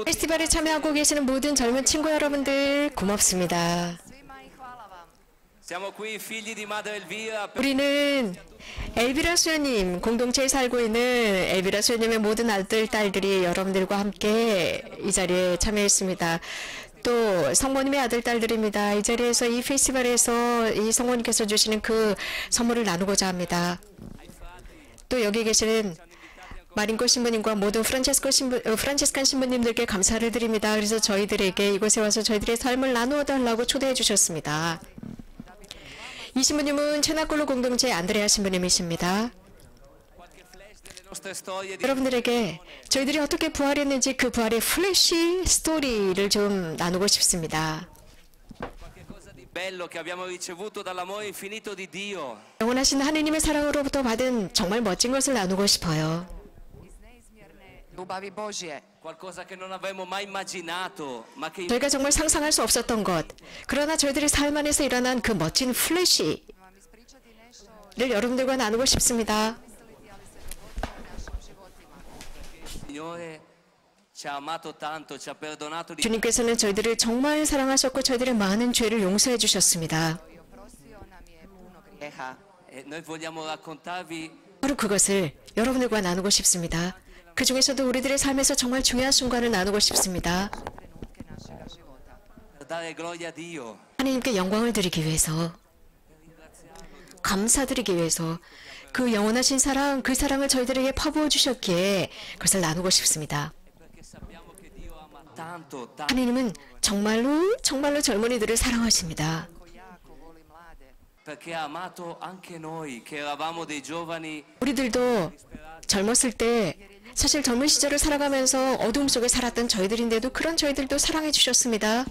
페스티벌에 참여하고 계시는 모든 젊은 친구 여러분들 고맙습니다. 우리는 엘비라 수녀님 공동체에 살고 있는 엘비라 수녀님의 모든 아들, 딸들이 여러분들과 함께 이 자리에 참여했습니다. 또 성모님의 아들, 딸들입니다. 이 자리에서 이 페스티벌에서 이 성모님께서 주시는 그 선물을 나누고자 합니다. 또 여기 계시는 마린코 신부님과 모든 프란체스칸 신부님들께 감사를 드립니다. 그래서 저희들에게 이곳에 와서 저희들의 삶을 나누어 달라고 초대해 주셨습니다. 이 신부님은 체나콜로 공동체의 안드레아 신부님이십니다. 여러분들에게 저희들이 어떻게 부활했는지 그 부활의 플래시 스토리를 좀 나누고 싶습니다. 영원하신 하느님의 사랑으로부터 받은 정말 멋진 것을 나누고 싶어요. 저희가 정말 상상할 수 없었던 것, 그러나 저희들의 삶 안에서 일어난 그 멋진 플래시를 여러분들과 나누고 싶습니다. 주님께서는 저희들을 정말 사랑하셨고 저희들의 많은 죄를 용서해 주셨습니다. 바로 그것을 여러분들과 나누고 싶습니다. 그 중에서도 우리들의 삶에서 정말 중요한 순간을 나누고 싶습니다. 하나님께 영광을 드리기 위해서, 감사드리기 위해서 그 영원하신 사랑, 그 사랑을 저희들에게 퍼부어 주셨기에 그것을 나누고 싶습니다. 하나님은 정말로 정말로 젊은이들을 사랑하십니다. 우리들도 젊었을 때 사실 젊은 시절을 살아가면서 어두움 속에 살았던 저희들인데도 그런 저희들도 사랑해 주셨습니다.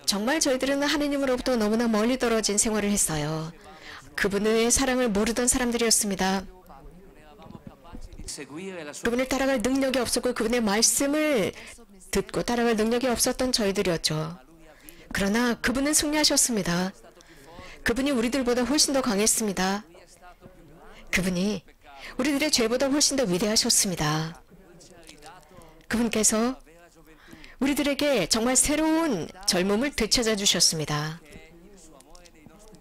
정말 저희들은 하느님으로부터 너무나 멀리 떨어진 생활을 했어요. 그분의 사랑을 모르던 사람들이었습니다. 그분을 따라갈 능력이 없었고 그분의 말씀을 듣고 따라갈 능력이 없었던 저희들이었죠. 그러나 그분은 승리하셨습니다. 그분이 우리들보다 훨씬 더 강했습니다. 그분이 우리들의 죄보다 훨씬 더 위대하셨습니다. 그분께서 우리들에게 정말 새로운 젊음을 되찾아 주셨습니다.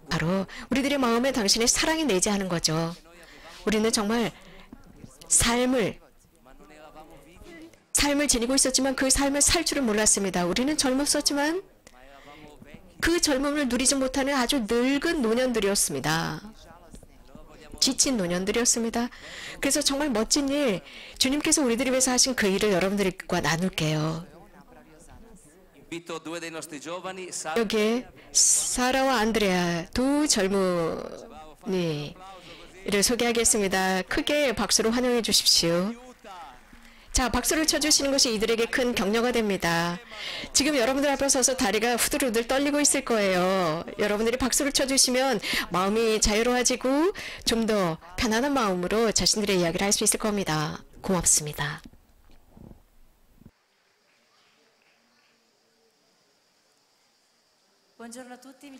바로 우리들의 마음에 당신의 사랑이 내재하는 거죠. 우리는 정말 삶을 지니고 있었지만 그 삶을 살 줄을 몰랐습니다. 우리는 젊었었지만 그 젊음을 누리지 못하는 아주 늙은 노년들이었습니다. 지친 노년들이었습니다. 그래서 정말 멋진 일, 주님께서 우리들을 위해서 하신 그 일을 여러분들과 나눌게요. 여기에 사라와 안드레아 두 젊은이를 소개하겠습니다. 크게 박수로 환영해 주십시오. 자, 박수를 쳐주시는 것이 이들에게 큰 격려가 됩니다. 지금 여러분들 앞에 서서 다리가 후들후들 떨리고 있을 거예요. 여러분들이 박수를 쳐주시면 마음이 자유로워지고 좀 더 편안한 마음으로 자신들의 이야기를 할 수 있을 겁니다. 고맙습니다.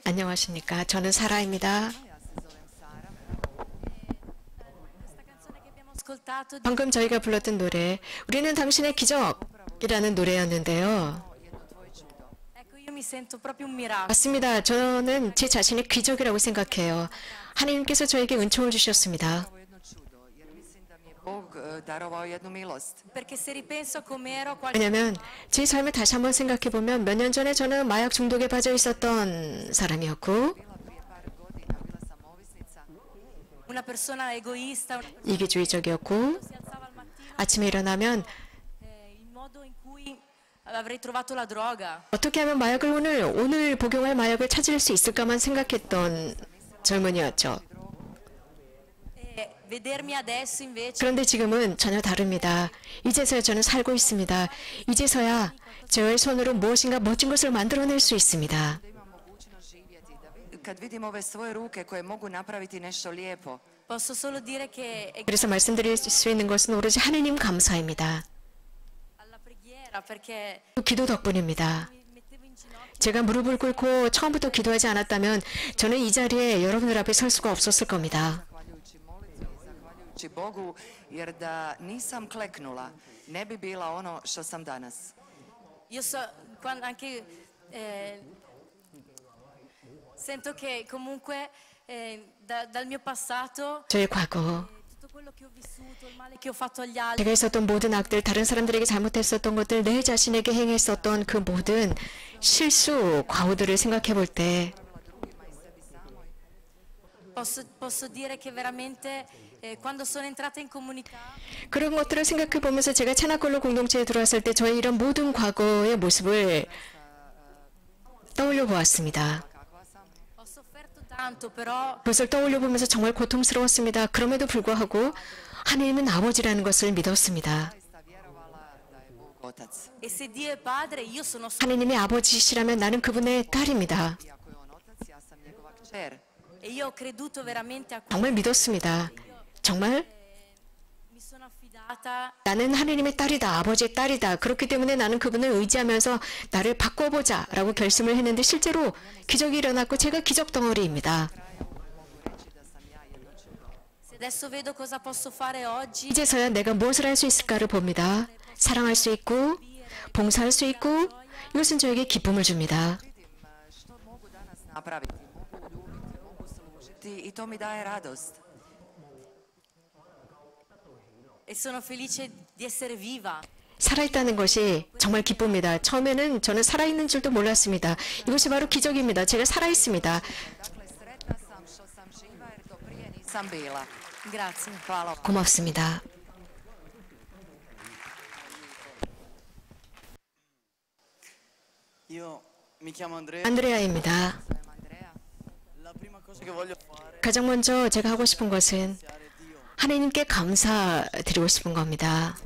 안녕하십니까. 저는 사라입니다. 방금 저희가 불렀던 노래, 우리는 당신의 기적이라는 노래였는데요. 맞습니다. 저는 제 자신의 기적이라고 생각해요. 하나님께서 저에게 은총을 주셨습니다. 왜냐하면 제 삶을 다시 한번 생각해보면 몇 년 전에 저는 마약 중독에 빠져 있었던 사람이었고 이기주의적이었고 아침에 일어나면 어떻게 하면 마약을 오늘 복용할 마약을 찾을 수 있을까만 생각했던 젊은이였죠. 그런데 지금은 전혀 다릅니다. 이제서야 저는 살고 있습니다. 이제서야 저의 손으로 무엇인가 멋진 것을 만들어낼 수 있습니다. 그래서 말씀드릴 수 있는 것은 오로지 하느님 감사입니다. 기도 덕분입니다. 제가 무릎을 꿇고 처음부터 기도하지 않았다면 저는 이 자리에 여러분들 앞에 설 수가 없었을 겁니다. pomoći Bogu, jer da nisam kleknula, ne bi bila ono što sam danas. Io so, anche sento che comunque dal mio passato 저의 과거, tutto quello che ho vissuto, il male che ho fatto agli altri, 제가 있었던 모든 악들, 다른 사람들에게 잘못했었던 것들, 내 자신에게 행했었던 그 모든 실수, 과오들을 생각해 볼 때 posso dire che veramente quando sono entrata in comunità 그런 것들을 생각해 보면서 제가 체나콜로 공동체에 들어왔을 때 저의 이런 모든 과거의 모습을 떠올려 보았습니다. ho sofferto tanto, però 그것을 떠올려 보면서 정말 고통스러웠습니다. 그럼에도 불구하고 하나님은 아버지라는 것을 믿었습니다. Zaista vjerovala da je Bog otac. e se Dio è padre, io sono 하나님이 아버지시라면 나는 그분의 딸입니다. Iako je on otac, ja sam njegova kćer. e io ho creduto veramente a 정말 믿었습니다. 정말 mi sono affidata 나는 하나님의 딸이다, 아버지의 딸이다. 그렇기 때문에 나는 그분을 의지하면서 나를 바꿔보자 라고 결심을 했는데 실제로 기적이 일어났고 제가 기적 덩어리입니다. se adesso vedo cosa posso fare oggi, 이제서야 내가 무엇을 할 수 있을까를 봅니다. 사랑할 수 있고 봉사할 수 있고 이것은 저에게 기쁨을 줍니다. Vidim što mogu danas napraviti, mogu ljubiti, mogu služiti i to mi daje radost. e sono felice di essere viva. 살아있다는 것이 정말 기쁩니다. 처음에는 저는 살아있는 줄도 몰랐습니다. 이것이 바로 기적입니다. 제가 살아있습니다. Dakle, sretna sam što sam živa jer to prije nisam bila. Grazie. Hvala vam. 고맙습니다. Io mi chiamo Andrea. 안드레아입니다. Andrea, La prima cosa che voglio fare 가장 먼저 제가 하고 싶은 것은 è ringraziare Dio 하나님께 감사드리고 싶은 겁니다.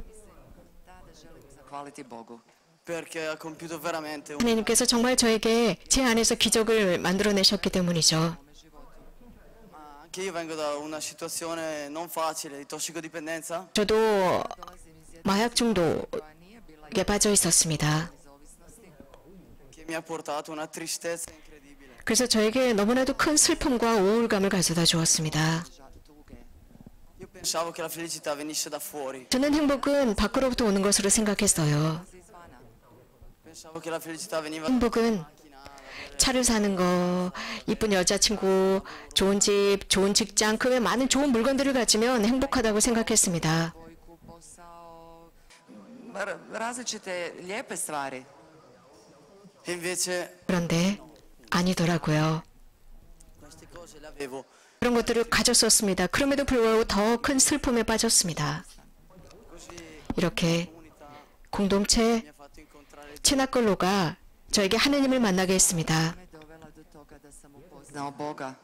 da želim zahvaliti Bogu. perché ha compiuto veramente un 하나님께서 정말 저에게 제 안에서 기적을 만들어내셨기 때문이죠. ma anche io vengo da una situazione non facile di tossicodipendenza 저도 Dolazim iz jedne 마약 중독에 koja nije bila 빠져 있었습니다. iz ovisnosti. che mi ha portato una tristezza incredibile. 그래서 저에게 너무나도 큰 슬픔과 우울감을 가져다 주었습니다. Tuge. Io pensavo che la felicità venisse da fuori, 저는 행복은 밖으로부터 오는 것으로 생각했어요. Izvana. pensavo che la felicità veniva 행복은 차를 사는 거, 이쁜 여자친구, 좋은 집, 좋은 직장, 그 외 많은 좋은 물건들을 가지면 행복하다고 생각했습니다. Dvojku, posao, različite lijepe stvari. e invece 그런데 아니더라고요. queste cose le avevo. 그런 것들을 가졌었습니다. 그럼에도 불구하고 더 큰 슬픔에 빠졌습니다. 이렇게 공동체 Mi ha fatto incontrare 체나콜로가 저에게 하나님을 만나게 했습니다. Me dovela do toga da sam upoznao Boga.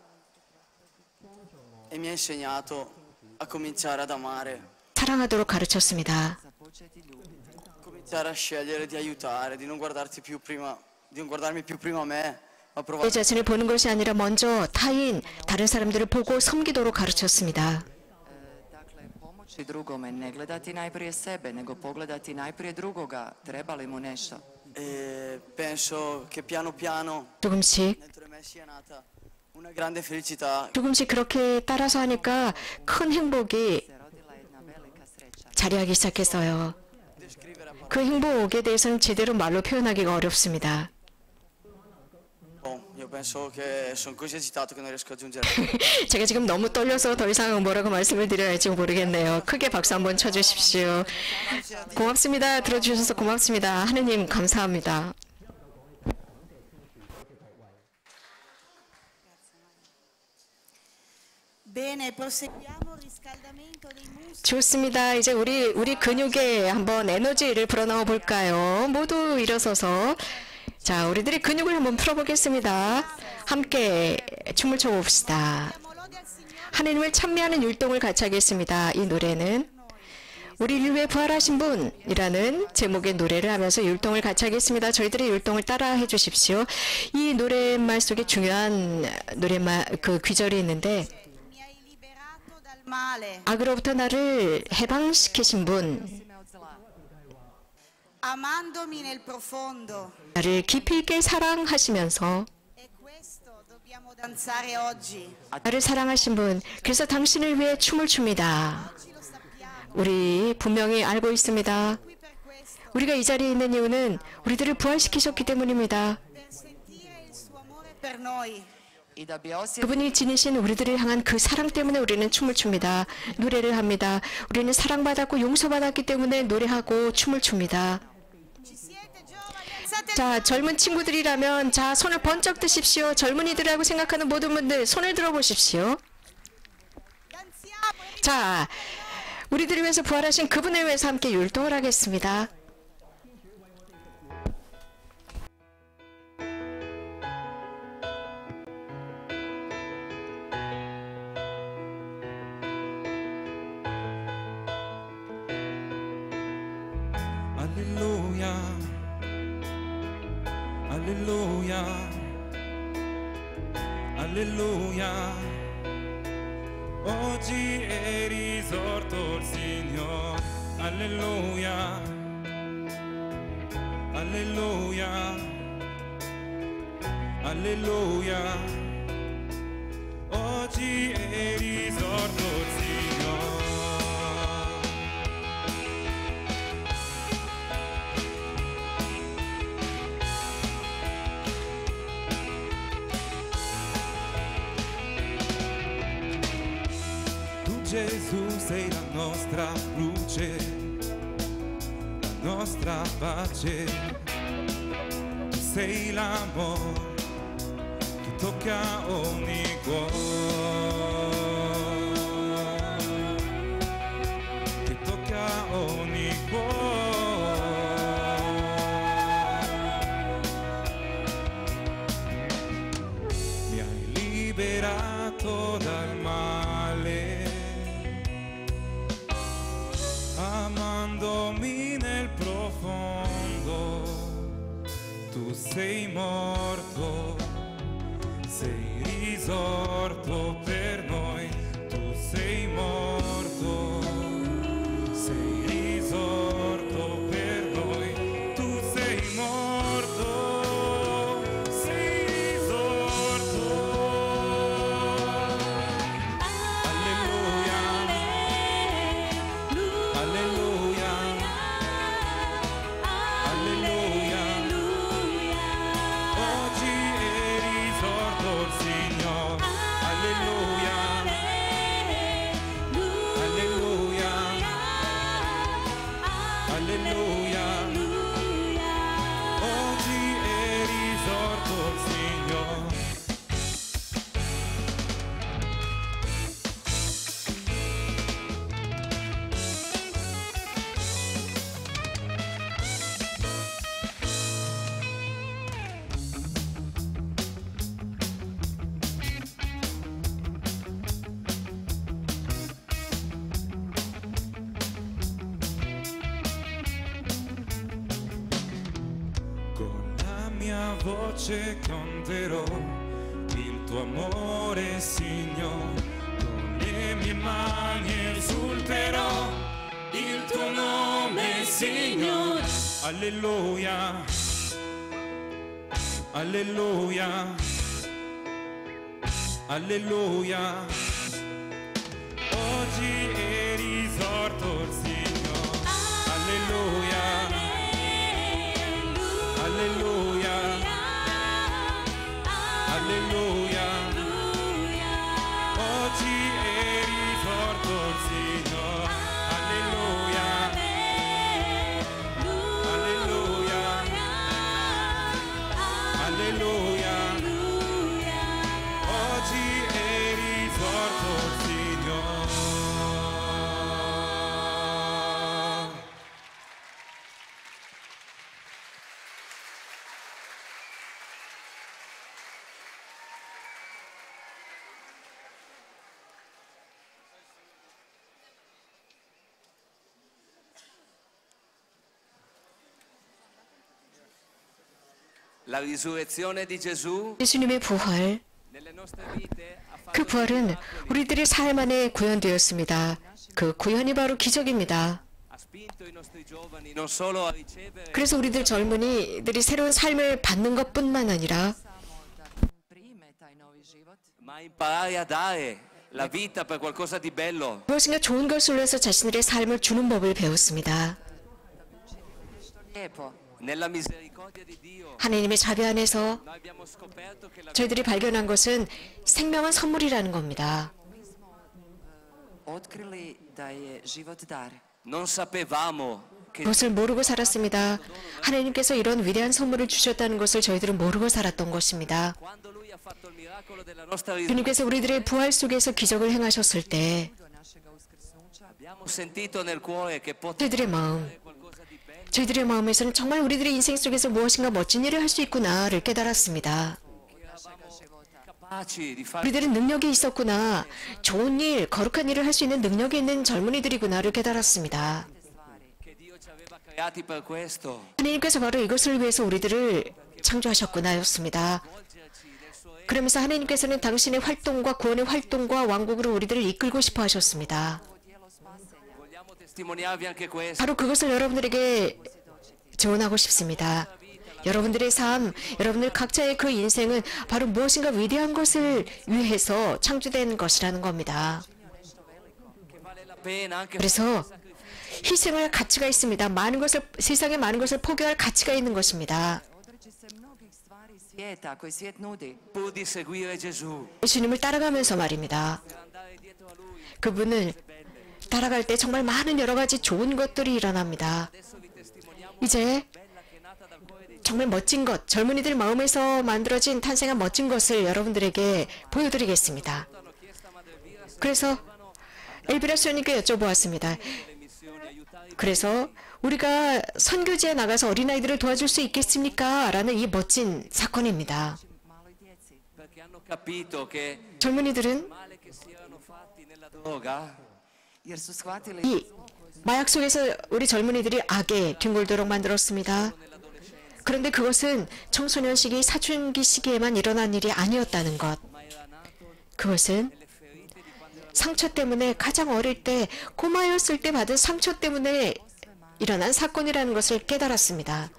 e mi ha insegnato a cominciare ad amare, 사랑하도록 가르쳤습니다. Započeti ljubiti. cominciare a scegliere di aiutare, di non guardarti più prima, di non guardarmi più prima a me, ma 내 provare 자신을 보는 것이 아니라 먼저 타인, 다른 사람들을 보고 섬기도록 가르쳤습니다. Dakle, pomoći drugome, ne gledati najprije sebe, nego pogledati najprije drugoga. Treba li mu nešto? e penso che piano piano 조금씩 dentro di me sia nata una grande felicità 조금씩 그렇게 따라서 하니까 큰 행복이 Se rodila jedna velika sreća. 자리하기 시작했어요. descrivere a parole. 그 행복에 대해서는 제대로 말로 표현하기가 어렵습니다. Io penso che sono così agitato che non riesco a aggiungere. 제가 지금 너무 떨려서 더 이상 뭐라고 말씀을 드려야 할지 모르겠네요. 크게 박수 한번 쳐주십시오. 고맙습니다. 들어주셔서 고맙습니다. 하느님 감사합니다. Bene, proseguiamo il riscaldamento dei muscoli. 좋습니다. 이제 우리 근육에 한번 에너지를 불어넣어 볼까요? 모두 일어서서 자, 우리들의 근육을 한번 풀어보겠습니다. 함께 춤을 춰봅시다. Diamo lode al Signore. 하나님을 찬미하는 율동을 같이 하겠습니다. 이 노래는 우리를 위해 부활하신 분이라는 제목의 노래를 하면서 율동을 같이 하겠습니다. 저희들의 율동을 따라해 주십시오. 이 노랫말 속에 중요한 노랫말 그 귀절이 있는데 Mi hai liberato dal male, 악으로부터 나를 해방시키신 분, Si me od zla. amandomi nel profondo. 나를 깊이 있게 사랑하시면서 E questo dobbiamo vogliamo danzare oggi. 나를 사랑하신 분, 그래서 당신을 위해 춤을 춥니다. Oggi lo sappiamo. 우리 분명히 알고 있습니다. Qui per questo, 우리가 이 자리에 있는 이유는 우리들을 부활시키셨기 때문입니다. per sentire il suo amore per noi. I da bi osjetili 그분이 지니신 우리들을 향한 그 사랑 때문에 우리는 춤을 춥니다. 노래를 합니다. 우리는 사랑받았고 용서받았기 때문에 노래하고 춤을 춥니다. Ci siete giovani? Alzate 자, 젊은 친구들이라면 자, 손을 번쩍 드십시오. 젊은이들이라고 생각하는 모든 분들 손을 들어보십시오. danziamo. 자, 우리들을 위해서 부활하신 그분을 위해서 함께 율동을 하겠습니다. Alleluia, alleluia, alleluia. Oggi è risorto il Signore. Alleluia, alleluia, alleluia. Oggi è risorto il Signore. Gesù sei la nostra luce, la nostra pace, tu sei l'amore che tocca ogni cuore, che tocca ogni cuore. Mi hai liberato dal male, amandomi nel profondo. Tu sei morto, sei risorto per noi. Tu sei morto, sei risorto per noi. Tu sei morto, sei risorto. Alleluia, alleluia, alleluia. Oggi è risorto il Signore. Alleluia, alleluia, alleluia. Oggi è risorto il Signore. Con la mia voce canterò il tuo amore, Signore. Con le mie mani esulterò il tuo nome, Signore. Alleluia, alleluia, alleluia. Oggi è risorto il Signore. Alleluia, alleluia, alleluia. Oggi è risorto il Signore. Alleluia, alleluia, alleluia. Oggi è risorto il Signore. La risurrezione di Gesù 예수님의 부활, nelle nostre vite ha 그 fatto 부활은 우리들의 삶 안에 구현되었습니다. 그 구현이 바로 기적입니다. ha spinto i nostri giovani non solo a ricevere 그래서 우리들 젊은이들이 새로운 삶을 받는 것뿐만 아니라 samo da primete taj novi život, ma imparare a dare la vita per qualcosa di bello. 무엇인가 좋은 것을 위해서 자신들의 삶을 주는 법을 배웠습니다. lijepo. Nella misericordia di Dio 하나님의 자비 안에서 noi abbiamo scoperto che la 저희들이 발견한 것은 생명은 선물이라는 겁니다. Otkrili da je život dar. non sapevamo che 그것을 모르고 살았습니다. 하나님께서 이런 위대한 선물을 주셨다는 것을 저희들은 모르고 살았던 것입니다. quando Lui ha fatto il miracolo della nostra risurrezione 주님께서 우리들의 부활 속에서 기적을 행하셨을 때 Do našega uskrsnuća abbiamo sentito nel cuore che poteva 저희들의 마음, fare qualcosa di bello. 저희들의 마음에서는 정말 우리들의 인생 속에서 무엇인가 멋진 일을 할 수 있구나를 깨달았습니다. capaci di fare 우리들은 능력이 있었구나, 좋은 일, 거룩한 일을 할 수 있는 능력이 있는 젊은이들이구나를 깨달았습니다. che Dio ci aveva creati per questo. 하나님께서 바로 이것을 위해서 우리들을 창조하셨구나였습니다. 그러면서 하나님께서는 당신의 활동과 구원의 활동과 왕국으로 우리들을 이끌고 싶어 하셨습니다. Vogliamo testimoniarvi anche questo. 바로 그것을 여러분들에게 조언하고 싶습니다. 여러분들의 삶, 여러분들 각자의 그 인생은 바로 무엇인가 위대한 것을 위해서 창조된 것이라는 겁니다. Vale la pena anche 그래서 희생할 가치가 있습니다. 많은 것을, 세상에 많은 것을 포기할 가치가 있는 것입니다. odreći se mnogih stvari svijeta koji svijet nudi. pur di seguire Gesù. 예수님을 따라가면서 말입니다. 그분을 따라갈 때 정말 많은 여러 가지 좋은 것들이 일어납니다. 이제 정말 멋진 것, 젊은이들 마음에서 만들어진 탄생한 멋진 것을 여러분들에게 보여드리겠습니다. 그래서 엘비라 수녀님께 여쭤보았습니다. 그래서 우리가 선교지에 나가서 어린아이들을 도와줄 수 있겠습니까? 라는 이 멋진 사건입니다. Maloj djeci. Perché hanno capito che 젊은이들은 male che si erano fatti nella droga Jer su shvatili 이 마약 속에서 우리 젊은이들이 악에 뒹굴도록 만들었습니다. 그런데 그것은 청소년 시기, 사춘기 시기에만 일어난 일이 아니었다는 것. 그것은 상처 때문에 가장 어릴 때, 꼬마였을 때 받은 상처 때문에 일어난 사건이라는 것을 깨달았습니다.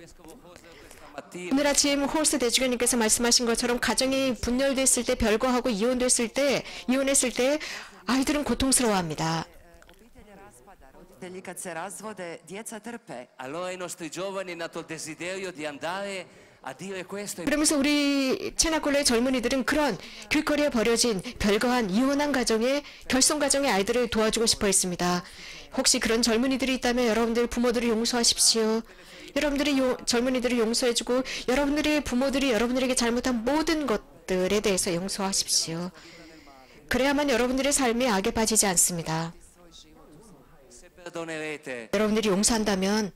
stamattina 오늘 아침 홀스 대주교님께서 말씀하신 것처럼 가정이 분열됐을 때, 별거하고 이혼했을 때 아이들은 고통스러워합니다. obitelj raspada, roditelji kad se razvode, djeca trpe. allora ai nostri giovani è nato il desiderio di andare a dire questo ai 그러면서 우리 체나콜로의 젊은이들은 그런 길거리에 버려진 별거한 이혼한 가정의 결손 가정의 아이들을 도와주고 싶어 했습니다. 혹시 그런 젊은이들이 있다면 여러분들 부모들을 용서하십시오. 여러분들이 젊은이들을 용서해주고 여러분들의 부모들이 여러분들에게 잘못한 모든 것들에 대해서 용서하십시오. 그래야만 여러분들의 삶이 악에 빠지지 않습니다. se perdonerete 여러분들이 용서한다면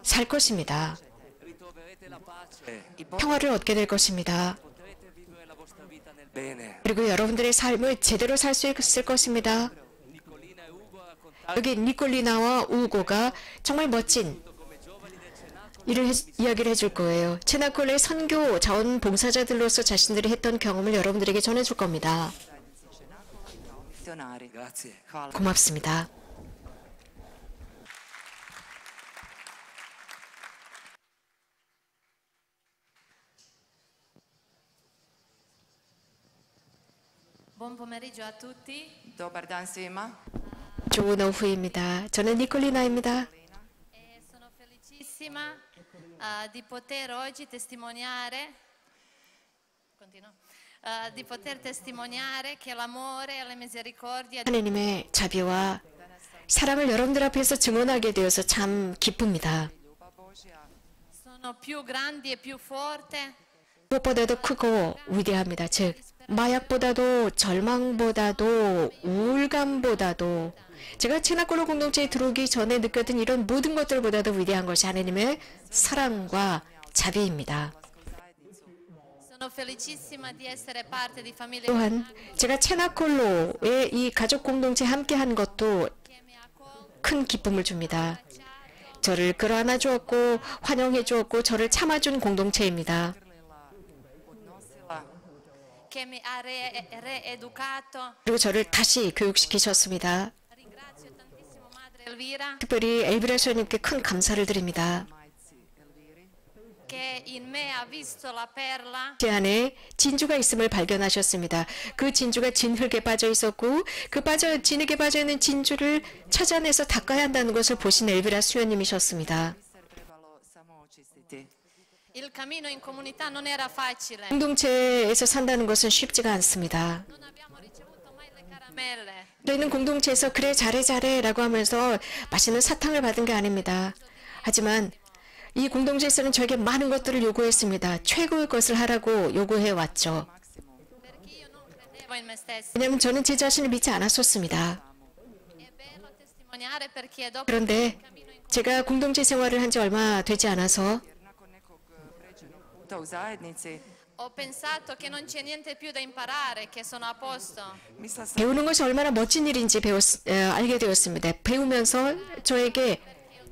살 것입니다. ritroverete la pace 평화를 얻게 될 것입니다. potrete vivere la vostra vita nel bene. 그리고 여러분들의 삶을 제대로 살 수 있을 것입니다. Nicolina e Ugo raccontarono 여기 니콜리나와 우고가 정말 멋진 이야기를 해줄 거예요. 체나콜의 선교 자원봉사자들로서 자신들이 했던 경험을 여러분들에게 전해줄 겁니다. Misionari. grazie. Hvala. 고맙습니다. Buon pomeriggio a tutti. Dobar dan svima. 좋은 오후입니다. 저는 니콜리나입니다. Sono felicissima di poter oggi testimoniare, di poter testimoniare che l'amore e la misericordia 하나님의 자비와 사랑을 여러분들 앞에서 증언하게 되어서 참 기쁩니다. sono più grandi e più forti 무엇보다도 크고 위대합니다. 즉 마약보다도 절망보다도 우울감보다도 제가 체나콜로 공동체에 들어오기 전에 느꼈던 이런 모든 것들보다도 위대한 것이 하나님의 사랑과 자비입니다. Sono felicissima di essere parte di famiglie 또한 제가 체나콜로의 이 가족 공동체에 함께한 것도 che mi accolgono, 큰 기쁨을 줍니다. 저를 끌어안아 주었고 환영해 주었고 저를 참아준 공동체입니다. Odnosila che mi ha reeducato. 그리고 저를 다시 교육시키셨습니다. Ringrazio tantissimo Madre Elvira 특별히 엘비라 수녀님께 큰 감사를 드립니다. majci Elviri. che che in me ha visto la perla 제 안에 진주가 있음을 발견하셨습니다. 그 진주가 진흙에 빠져 있었고 진흙에 빠져 있는 진주를 찾아내서 닦아야 한다는 것을 보신 엘비라 수녀님이셨습니다. trebalo samo očistiti. il cammino in comunità non era facile. 공동체에서 산다는 것은 쉽지가 않습니다. Non abbiamo ricevuto mai le caramelle. 저희는 공동체에서 그래 잘해 라고 하면서 맛있는 사탕을 받은 게 아닙니다. 하지만 이 공동체에서는 저에게 많은 것들을 요구했습니다. 최고의 것을 하라고 요구해 왔죠. Perché io non credevo in me stessa. 왜냐하면 저는 제 자신을 믿지 않았었습니다. È bello testimoniare perché dopo 그런데 제가 공동체 생활을 한 지 얼마 되지 않아서 Nakon nekog pređenog puta u zajednici, ho pensato che non c'è niente più da imparare, che sono a posto. mislila sam 배우는 것이 얼마나 멋진 일인지 알게 되었습니다. 배우면서 저에게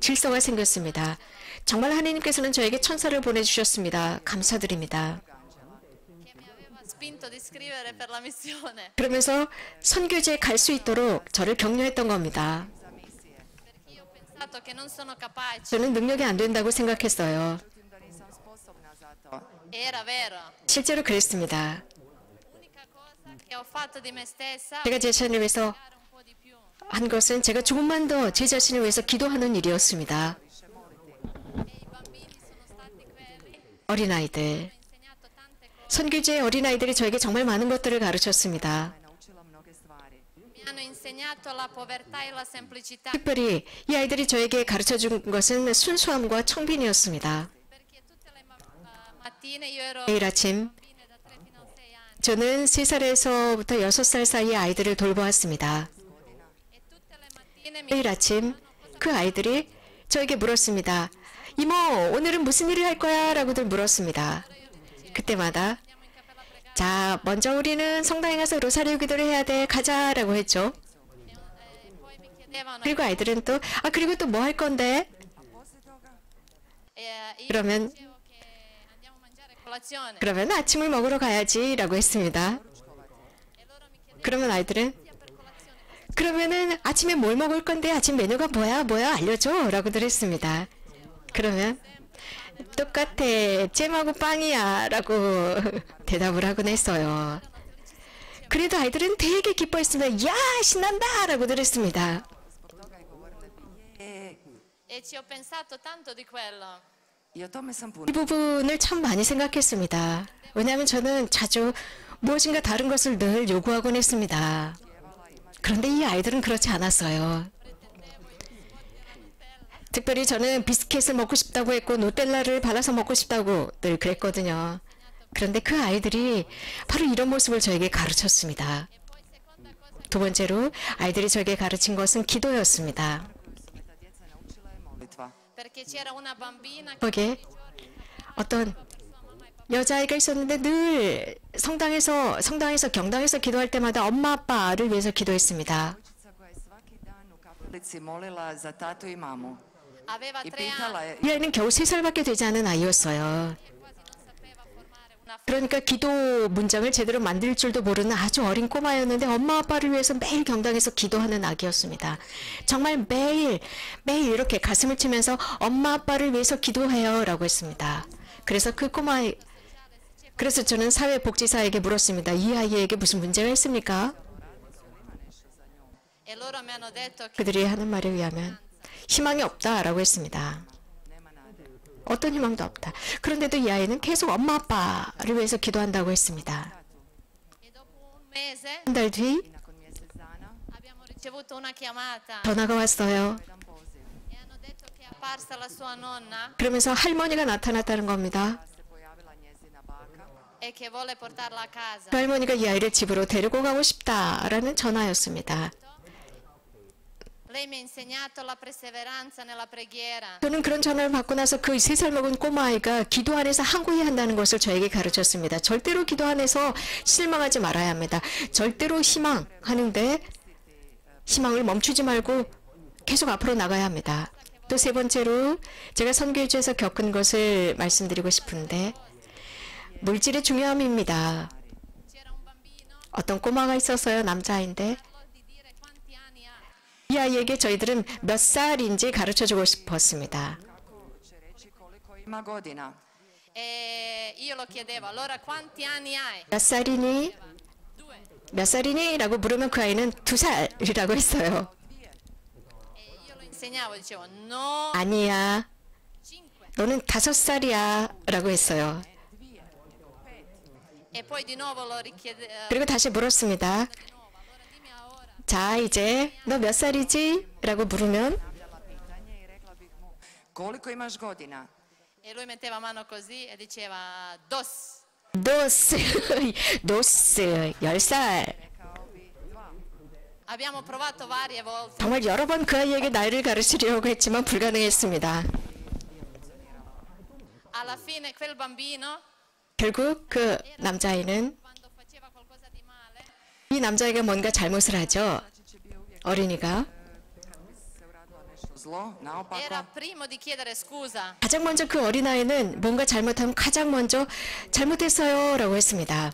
질서가 생겼습니다. 정말 하나님께서는 저에게 천사를 보내주셨습니다. 감사드립니다. Che mi aveva spinto di scrivere per la missione. 그러면서 선교지에 갈 수 있도록 저를 격려했던 겁니다. Perché io ho pensato che non sono capace. 저는 능력이 안 된다고 생각했어요. da nisam sposobna za to. Era vero. 실제로 그랬습니다. L'unica cosa che ho fatto di me stessa 제가 제 자신을 위해서 è un po' di più. 한 것은 제가 조금만 더 제 자신을 위해서 기도하는 일이었습니다. E i bambini sono stati quelli. 어린아이들. Insegnato tante cose. 선교지의 어린아이들이 저에게 정말 많은 것들을 가르쳤습니다. Naučila mnoge stvari. Mi hanno insegnato la povertà e la semplicità. 특별히 이 아이들이 저에게 가르쳐준 것은 순수함과 청빈이었습니다. Perché tutte le mattine io ero 매일 아침 bambine da 3 fino a 6 anni. 저는 3살에서부터 6살 사이의 아이들을 돌보았습니다. E tutte le mattine mi 매일 아침 그 아이들이 저에게 물었습니다. 이모, 오늘은 무슨 일을 할 거야? 라고들 물었습니다. 그때마다 andiamo in cappella a pregare. 자, 먼저 우리는 성당에 가서 로사리오 기도를 해야 돼. 가자. 라고 했죠. E poi mi chiedevano 그리고 아이들은 또, 그리고 또 뭐 할 건데? io 그러면, dicevo che andiamo a mangiare colazione. 그러면 아침을 먹으러 가야지. 라고 했습니다. E loro mi chiedevano 그러면 아이들은, sia per colazione. 그러면은 아침에 뭘 먹을 건데? 아침 메뉴가 뭐야? 알려줘. 라고들 했습니다. 그러면, 똑같아. 잼하고 빵이야. 라고 대답을 하곤 했어요. 그래도 아이들은 되게 기뻐했습니다. 야, 신난다! 라고들 했습니다. E ci ho pensato tanto di quello. I o tome sam puno 이 부분을 참 많이 생각했습니다. 왜냐하면 저는 자주 무엇인가 다른 것을 늘 요구하곤 했습니다. 그런데 이 아이들은 그렇지 않았어요. 특별히 저는 비스켓을 먹고 싶다고 했고 누텔라를 발라서 먹고 싶다고 늘 그랬거든요. 그런데 그 아이들이 바로 이런 모습을 저에게 가르쳤습니다. 두 번째로 아이들이 저에게 가르친 것은 기도였습니다. djeca naučila je molitva. Perché c'era una bambina che 거기에 어떤 여자아이가 있었는데 늘 성당에서 경당에서 기도할 때마다 엄마 아빠를 위해서 기도했습니다. Djevojčica koja je svaki dan u kapelici molila za tatu i mamu. aveva I 3 anni pitala je, 이 아이는 겨우 3살밖에 되지 않은 아이였어요. e quasi non sapeva formare una 그러니까 기도 문장을 제대로 만들 줄도 모르는 아주 어린 꼬마였는데 엄마 아빠를 위해서 매일 경당에서 기도하는 아기였습니다. 정말 매일 이렇게 가슴을 치면서 엄마 아빠를 위해서 기도해요 라고 했습니다. 그래서 그래서 저는 사회복지사에게 물었습니다. 이 아이에게 무슨 문제가 있습니까? e loro mi hanno detto che 그들이 하는 말에 의하면 희망이 없다라고 했습니다. 어떤 희망도 없다. 그런데도 이 아이는 계속 엄마 아빠를 위해서 기도한다고 했습니다. e dopo un mese 한 달 뒤 nakon mjesec dana, abbiamo ricevuto una chiamata 전화가 왔어요. jedan poziv. e hanno detto che è apparsa la sua nonna 그러면서 할머니가 나타났다는 겁니다. Se pojavila njezina baka e che vuole portarla a casa. 그 할머니가 이 아이를 집으로 데리고 가고 싶다라는 전화였습니다. Lei mi ha insegnato la perseveranza nella preghiera. 저는 그런 전화를 받고 나서 그 3살 먹은 꼬마아이가 기도 안에서 항구해야 한다는 것을 저에게 가르쳤습니다. 절대로 기도 안에서 실망하지 말아야 합니다. 절대로 희망하는데 희망을 멈추지 말고 계속 앞으로 나가야 합니다. 또 세 번째로 제가 선교지에서 겪은 것을 말씀드리고 싶은데 물질의 중요함입니다. C'era un bambino, 어떤 꼬마가 있었어요. 남자아이인데 parlò di dire quanti anni ha. 이 아이에게 저희들은 몇 살인지 가르쳐주고 싶었습니다. kako će reći koliko ima godina. E io lo chiedevo, allora quanti anni hai? 몇 살이니? 몇 살이니? 라고 물으면 그 아이는 2살이라고 했어요. E io lo insegnavo, dicevo no, 아니야. 5. 너는 5살이야. 라고 했어요. E poi di nuovo lo richiedevo, 그리고 다시 물었습니다. allora dimmi ora. 자, 이제 너 몇 살이지? 라고 물으면 Koliko imaš godina? E lui metteva mano così e diceva dos. 노스, 노스, 10살. Abbiamo provato varie volte, 정말 여러 번 그 아이에게 나이를 가르치려고 했지만 불가능했습니다. alla fine quel bambino 결국 그 남자아이는 quando faceva qualcosa di male 이 남자아이가 뭔가 잘못을 하죠. 어린이가 Zlo, naopako. era primo di chiedere scusa. 가장 먼저 그 어린아이는 뭔가 잘못하면 가장 먼저 잘못했어요 라고 했습니다.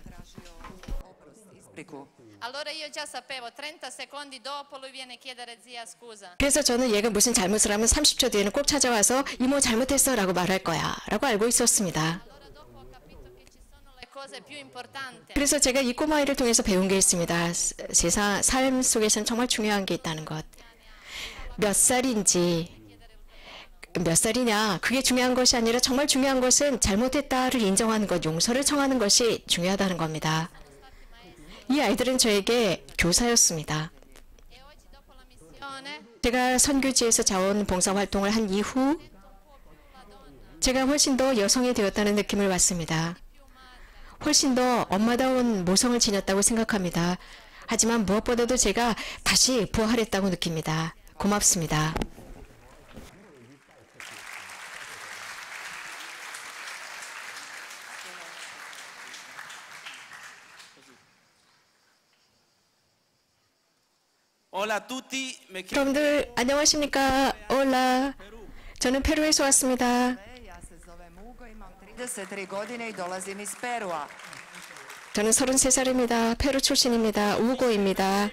Ispriku. Allora io già sapevo, 30 secondi dopo lui viene a chiedere zia scusa. 그래서 저는 얘가 무슨 잘못을 하면 30초 뒤에는 꼭 찾아와서 이모 잘못했어 라고 말할 거야 라고 알고 있었습니다. Allora dopo ho capito che ci sono le cose più importanti. 그래서 제가 이 꼬마아이를 통해서 배운 게 있습니다. 세상 삶 속에서는 정말 중요한 게 있다는 것. 몇 살인지 몇 살이냐 그게 중요한 것이 아니라 정말 중요한 것은 잘못했다를 인정하는 것, 용서를 청하는 것이 중요하다는 겁니다. 이 아이들은 저에게 교사였습니다. E oggi dopo la missione 제가 선교지에서 자원봉사 활동을 한 이후 제가 훨씬 더 여성이 되었다는 느낌을 받습니다. 훨씬 더 엄마다운 모성을 지녔다고 생각합니다. 하지만 무엇보다도 제가 다시 부활했다고 느낍니다. 고맙습니다. Hola a tutti, me chiamo 여러분들 안녕하십니까? 올라. 저는 페루에서 왔습니다. Ja se zovem Ugo, imam 33 godine i dolazim iz Perua. 저는 33살입니다. 페루 출신입니다. 우고입니다.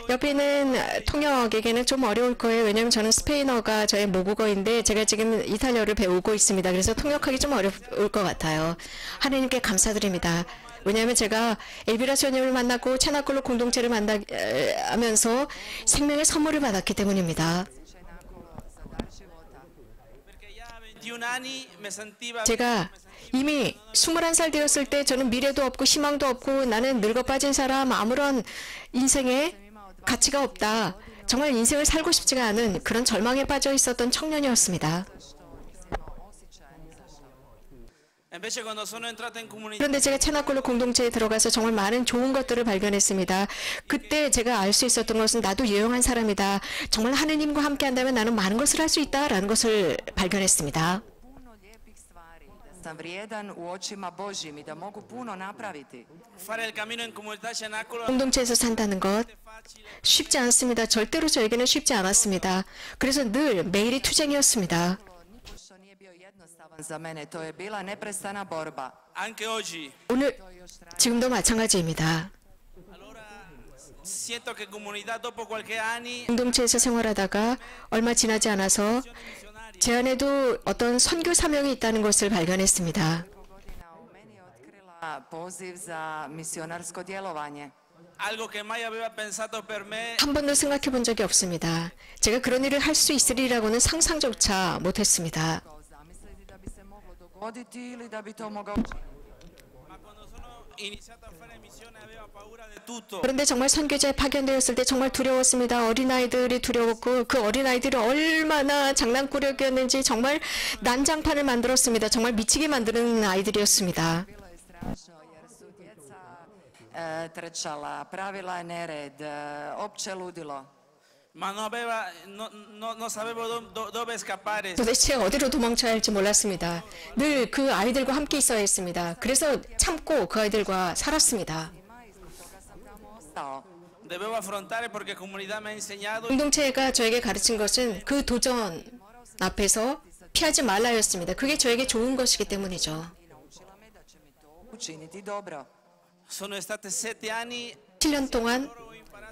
옆에 있는 통역에게는 좀 어려울 거예요. 왜냐하면 저는 스페인어가 저의 모국어인데 제가 지금 이탈리아를 배우고 있습니다. 그래서 통역하기 좀 어려울 것 같아요. 하나님께 감사드립니다. 왜냐하면 제가 엘비라 소녀를 만나고 체나콜로 공동체를 만나면서 생명의 선물을 받았기 때문입니다. perché già a 21 anni mi sentiva 제가 이미 21살 되었을 때 저는 미래도 없고 희망도 없고 나는 늙어 빠진 사람 아무런 인생에 가치가 없다. 정말 인생을 살고 싶지가 않은 그런 절망에 빠져 있었던 청년이었습니다. invece quando sono entrato in comunità 그런데 제가 체나콜로 공동체에 들어가서 정말 많은 좋은 것들을 발견했습니다. 그때 제가 알 수 있었던 것은 나도 유용한 사람이다. 정말 하느님과 함께 한다면 나는 많은 것을 할 수 있다라는 것을 발견했습니다. Puno lijepih stvari. Da sam vrijedan u očima Božjim i da mogu puno napraviti. fare il cammino in comunità Cenacolo 공동체에서 산다는 것 쉽지 않습니다. 절대로 저에게는 쉽지 않았습니다. 그래서 늘 매일이 투쟁이었습니다. Nipošto nije bio jednostavan za mene. To je bila neprestana borba. anche oggi. 오늘 지금도 마찬가지입니다. Allora siento che comunità dopo qualche anni 공동체에서 생활하다가 얼마 지나지 않아서 제 안에도 어떤 선교 사명이 있다는 것을 발견했습니다. Godina u meni otkrila poziv za misionarsko djelovanje. algo che mai aveva pensato per me 한 번도 생각해 본 적이 없습니다. 제가 그런 일을 할 수 있으리라고는 상상조차 못했습니다. Zamisliti da bi se moglo dogoditi ili da bi to mogao ma quando sono iniziato a fare missione avevo paura di tutto. 그런데 정말 선교지에 파견되었을 때 정말 두려웠습니다. 어린아이들이 두려웠고 그 어린아이들이 얼마나 장난꾸러기였는지 정말 난장판을 만들었습니다. 정말 미치게 만드는 아이들이었습니다. bilo je strašno jer su djeca trčala, pravila je nered, opće ludilo. ma non sapevo dove scappare. 도대체 어디로 도망쳐야 할지 몰랐습니다. 늘 그 아이들과 함께 있어야 했습니다. 그래서 참고 그 아이들과 살았습니다. Toga sam tamo ostao. Dovevo affrontare perché comunità mi ha insegnato 공동체가 저에게 가르친 것은 그 도전 앞에서 피하지 말라였습니다. 그게 저에게 좋은 것이기 때문이죠. I naučila me da će mi to učiniti dobro. sono state 7 anni 7년 동안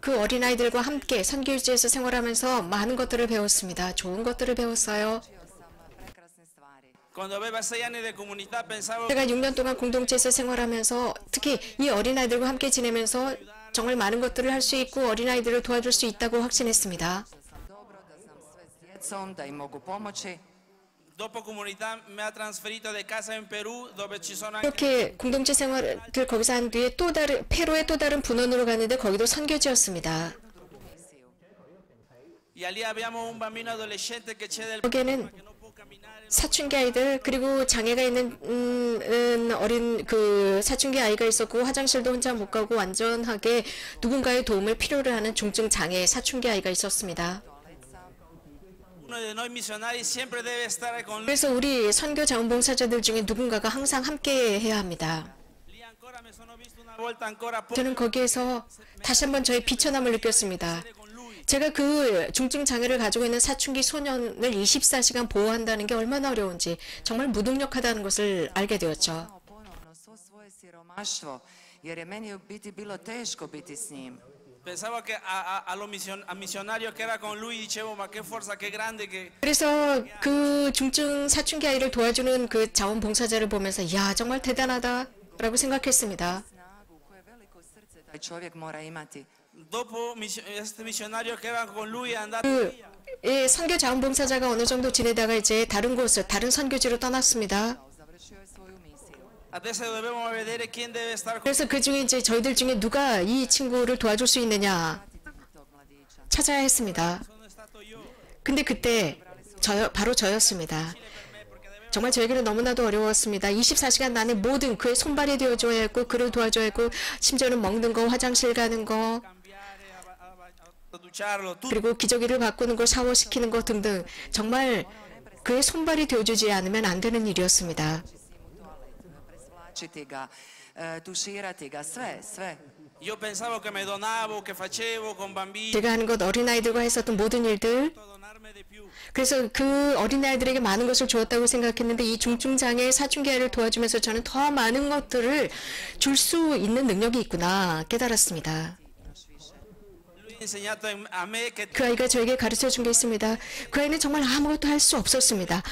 그 어린아이들과 함께 선교지에서 생활하면서 많은 것들을 배웠습니다. 좋은 것들을 배웠어요. Učio sam prekrasne stvari. Cuando aveva 6 anni di comunità pensavo 제가 6년 동안 공동체에서 생활하면서 특히 이 어린아이들과 함께 지내면서 정말 많은 것들을 할 수 있고 어린아이들을 도와줄 수 있다고 확신했습니다. dobro, da sam sve s djecom, da im mogu pomoći. dopo comunità mi ha trasferito di casa in Perù dove ci sono anche 이렇게 공동체 생활을 거기서 한 뒤에 또 다른 페루의 또 다른 분원으로 갔는데 거기도 선교지였습니다. y allí abbiamo un bambino adolescente che c'è del 거기에는 사춘기 아이들 그리고 장애가 있는 어린 그 사춘기 아이가 있었고 화장실도 혼자 못 가고 완전하게 누군가의 도움을 필요로 하는 중증 장애 사춘기 아이가 있었습니다. uno de noi missionari siempre debe stare con lui. 그래서 우리 선교 자원봉사자들 중에 누군가가 항상 함께 해야 합니다. Lì ancora mi sono visto una volta ancora poco 저는 거기에서 다시 한번 저의 비천함을 느꼈습니다. 제가 그 중증 장애를 가지고 있는 사춘기 소년을 24시간 보호한다는 게 얼마나 어려운지 정말 무능력하다는 것을 알게 되었죠. Ponovno svo svoje siromaštvo, jer je meni u biti bilo teško biti s njim. pensavo che al missionario che era con lui dicevo ma che forza che grande che 그래서 그 중증 사춘기 아이를 도와주는 그 자원봉사자를 보면서 야 정말 대단하다라고 생각했습니다. Snagu, koje veliko srce taj čovjek mora imati. dopo este missionario che era con lui è andato 그 선교 자원봉사자가 어느 정도 지내다가 이제 다른 곳을 다른 선교지로 떠났습니다. Završio je svoju misiju. adesso dobbiamo vedere quién debe estar con 그래서 그 중에 이제 저희들 중에 누가 이 친구를 도와줄 수 있느냐 Tog mladića. 찾아야 했습니다. sono stato io 근데 그때 바로 저였습니다. 정말 저에게는 너무나도 어려웠습니다. 24시간 안에 모든 그의 손발이 되어줘야 했고 그를 도와줘야 했고 심지어는 먹는 거, 화장실 가는 거 cambiare a ducciarlo tutto 그리고 기저귀를 바꾸는 거, 샤워시키는 거 등등 정말 그의 손발이 되어주지 않으면 안 되는 일이었습니다. Presvlačiti ga, tuširati ga, sve. io pensavo che mi donavo che facevo con bambini 제가 하는 것 어린아이들과 했었던 모든 일들 donarmi di più 그래서 그 어린아이들에게 많은 것을 주었다고 생각했는데 이 중증장애 사춘기 아이를 도와주면서 저는 더 많은 것들을 줄 수 있는 능력이 있구나 깨달았습니다. lui ha insegnato a me che 그 아이가 저에게 가르쳐 준 게 있습니다. 그 아이는 정말 아무것도 할 수 없었습니다.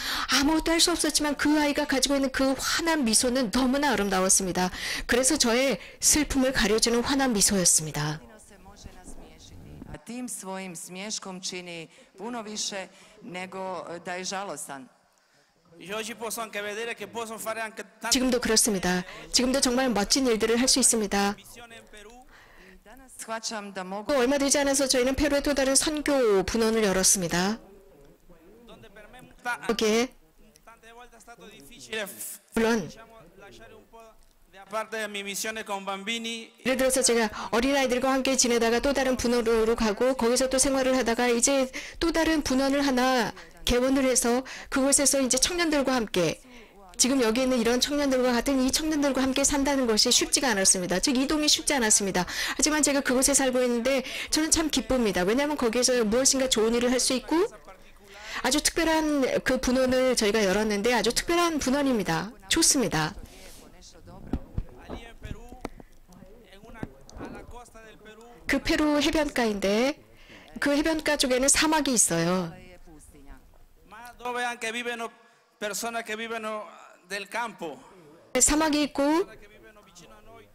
아무것도 할 수 없었지만 그 아이가 가지고 있는 그 환한 미소는 너무나 아름다웠습니다. 그래서 저의 슬픔을 가려주는 환한 미소였습니다. Jedino se može nasmiješiti. A tim svojim smješkom čini puno više nego da je žalostan. io oggi posso anche vedere che posso fare anche tante 지금도 그렇습니다. 지금도 정말 멋진 일들을 할 수 있습니다. missioni in Perù Danas shvaćam da mogu 또 얼마 되지 않아서 저희는 페루의 또 다른 선교 분원을 열었습니다. donde per me 거기에 tante volte è stato difficile 물론 diciamo, lasciare un po' da parte la mia missione con bambini 예를 들어서 제가 어린아이들과 함께 지내다가 또 다른 분원으로 가고 거기서 또 생활을 하다가 이제 또 다른 분원을 하나 개원을 해서 그곳에서 이제 청년들과 함께 지금 여기 있는 이런 청년들과 같은 이 청년들과 함께 산다는 것이 쉽지가 않았습니다. 즉 이동이 쉽지 않았습니다. 하지만 제가 그곳에 살고 있는데 저는 참 기쁩니다. 왜냐하면 거기에서 무엇인가 좋은 일을 할 수 있고 아주 특별한 그 분원을 저희가 열었는데 아주 특별한 분원입니다. 좋습니다. allí in Perù alla costa del Perù 그 페루 해변가인데 그 해변가 쪽에는 사막이 있어요. je pustinja. ma dove anche vivono persone che vivono del campo 사막이 있고 che vivono vicino a noi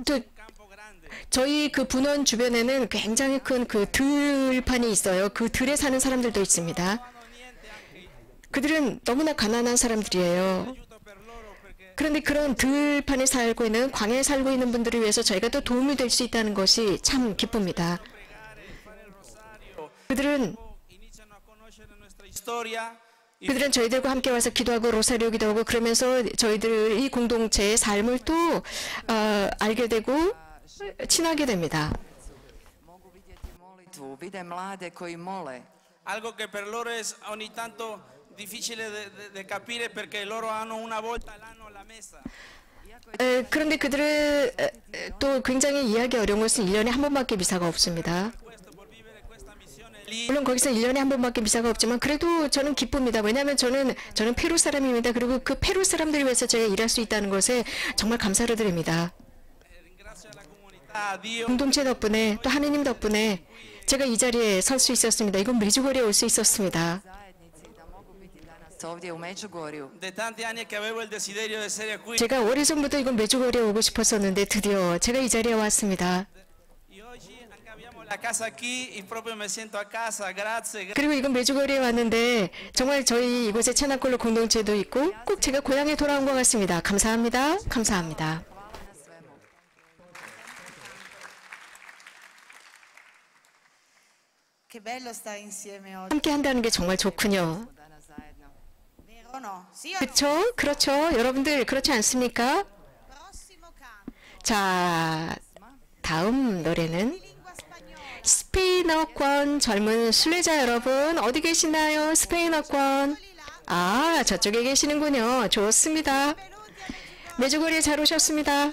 또 campo grande 저희 그 분원 주변에는 굉장히 큰 그 들판이 있어요. 그 들에 사는 사람들도 있습니다. non hanno niente anche 그들은 너무나 가난한 사람들이에요. aiuto per loro perché 그런데 그런 들판에 살고 있는 광야에 살고 있는 분들을 위해서 저희가 또 도움이 될 수 있다는 것이 참 기쁩니다. 그들은 iniziano a conoscere la nostra storia 그들은 저희들과 함께 와서 기도하고 로사리오 기도하고 그러면서 저희들 이 공동체의 삶을 또 알게 되고 친하게 됩니다. Mogu vidjeti molitvu, vide mlade koji mole. algo che per loro è ogni tanto difficile da capire perché loro hanno una volta all'anno la messa 그런데 그들을 또 굉장히 이해하기 어려운 것은 1년에 한 번밖에 미사가 없습니다. questo per vivere questa missione lì 물론 거기서 1년에 한 번밖에 미사가 없지만 그래도 저는 기쁩니다. 왜냐하면 저는 페루 사람입니다. 그리고 그 페루 사람들을 위해서 제가 일할 수 있다는 것에 정말 감사를 드립니다. ringrazio la comunità a Dio 공동체 덕분에 또 하느님 덕분에 제가 이 자리에 설 수 있었습니다. 이건 메주거리에 올 수 있었습니다. Zajednici da mogu biti danas ovdje u Međugorju. de tanti anni che avevo il desiderio di essere qui. 제가 오래전부터 이건 메주거리에 오고 싶었었는데 드디어 제가 이 자리에 왔습니다. Y oggi anche abbiamo la casa qui y proprio me siento a casa. Grazie. 그리고 이건 메주거리에 왔는데 정말 저희 이곳에 체나콜로 공동체도 있고 꼭 제가 고향에 돌아온 것 같습니다. 감사합니다. 감사합니다. Hvala na svemu. Che bello stare insieme oggi, 함께 한다는 게 정말 좋군요. Danas zajedno. vero o no? Sì o no? 그렇죠? 그렇죠. 여러분들 그렇지 않습니까? Prossimo canto, 자, 다음 노래는 lingua spagnola. 스페인어권 젊은 순례자 여러분 어디 계시나요? 스페인어권. 아, 저쪽에 계시는군요. 좋습니다. 메주거리에 잘 오셨습니다.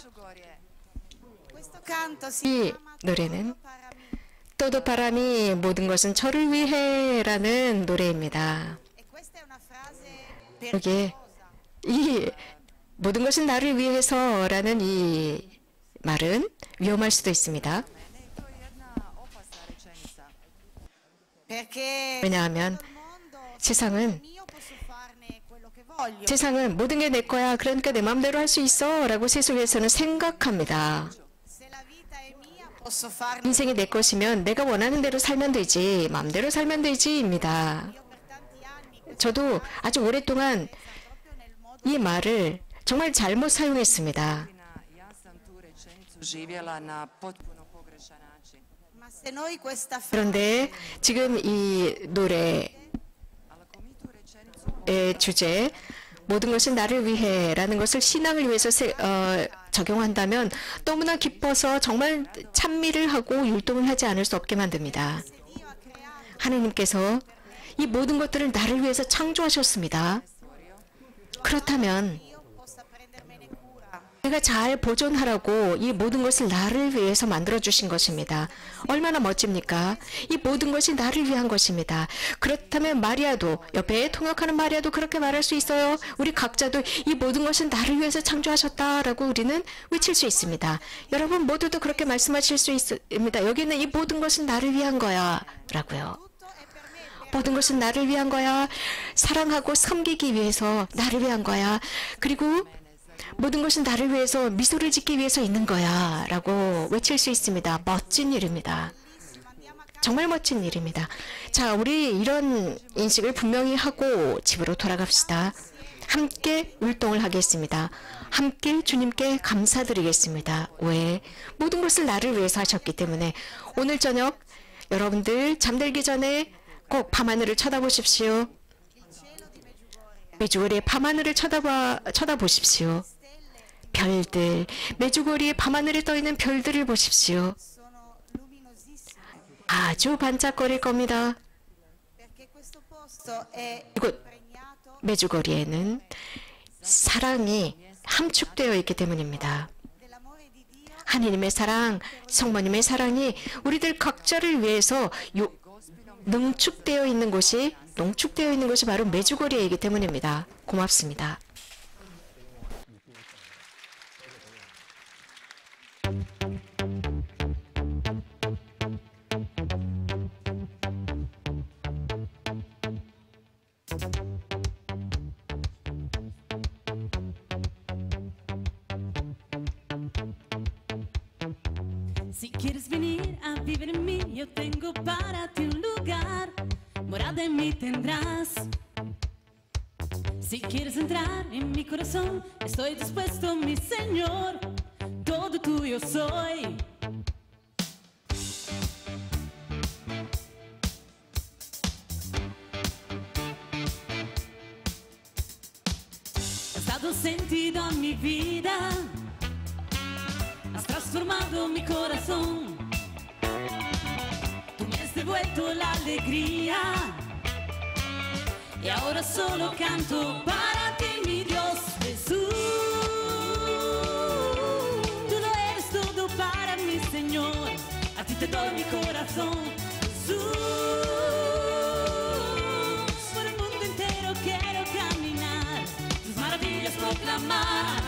Questo canto si 이 chiama 노래는 Para me. 또도 바람이 모든 것은 저를 위해라는 노래입니다. E questa è una frase 여기에 pericolosa. 이 모든 것은 나를 위해서라는 이 말은 위험할 수도 있습니다. To je jedna opasna rečenica. Perché 왜냐하면 il mondo 세상은 mio posso farne quello che voglio. 세상은 모든 게 내 거야. 그러니까 내 마음대로 할 수 있어. 라고 세속에서는 생각합니다. Se la vita è mia posso farne. 인생이 내 것이면 내가 원하는 대로 살면 되지. 마음대로 살면 되지입니다. Io per tanti anni 저도 아주 오랫동안 proprio nel modo 이 말을 정말 잘못 사용했습니다. Ja sam tu rečenicu živjela na potpuno pogrešan način. ma se noi questa frase 그런데 지금 이 노래의 Ali ako mi tu rečenicu 주제 모든 것은 나를 위해라는 것을 신앙을 위해서 적용한다면 너무나 기뻐서 정말 찬미를 하고 율동을 하지 않을 수 없게 만듭니다. Dio ha creato 하느님께서 이 모든 것들을 나를 위해서 창조하셨습니다. 그렇다면 io possa prendermene cura. 내가 잘 보존하라고 이 모든 것을 나를 위해서 만들어 주신 것입니다. 얼마나 멋집니까? 이 모든 것이 나를 위한 것입니다. 그렇다면 마리아도 옆에 통역하는 마리아도 그렇게 말할 수 있어요. 우리 각자도 이 모든 것은 나를 위해서 창조하셨다라고 우리는 외칠 수 있습니다. 여러분 모두도 그렇게 말씀하실 수 있습니다. 여기는 이 모든 것은 나를 위한 거야라고요. Tutto è per me, 모든 것은 나를 위한 거야. 사랑하고 섬기기 위해서 나를 위한 거야. 그리고 모든 것은 나를 위해서 미소를 짓기 위해서 있는 거야. 라고 외칠 수 있습니다. 멋진 일입니다. 정말 멋진 일입니다. 자, 우리 이런 인식을 분명히 하고 집으로 돌아갑시다. 함께 율동을 하겠습니다. 함께 주님께 감사드리겠습니다. 왜? 모든 것을 나를 위해서 하셨기 때문에 오늘 저녁 여러분들 잠들기 전에 꼭 밤하늘을 쳐다보십시오. 메주거리의 밤하늘을 쳐다보십시오. 별들, 메주거리의 밤하늘에 떠있는 별들을 보십시오. sono luminosissime 아주 반짝거릴 겁니다. perché questo posto è 이곳 impregnato 메주거리에는 사랑이 함축되어 있기 때문입니다. dell'amore di Dio 하느님의 사랑, 성모님의 사랑이 우리들 각자를 위해서 농축되어 있는 곳이 바로 메주거리이기 때문입니다. 고맙습니다. Si quieres venir a vivir en mí, yo tengo para ti un lugar, morada en mí tendrás. Si quieres entrar en mi corazón, estoy dispuesto, mi Señor, todo tuyo soy. Has dado sentido a mi vida, has transformado mi corazón, tú me has devuelto la alegría y ahora solo canto para ti, mi Dios Jesús. Tú lo eres todo para mí, Señor, a ti te doy mi corazón, Jesús. Por el mundo entero quiero caminar, tus maravillas proclamar.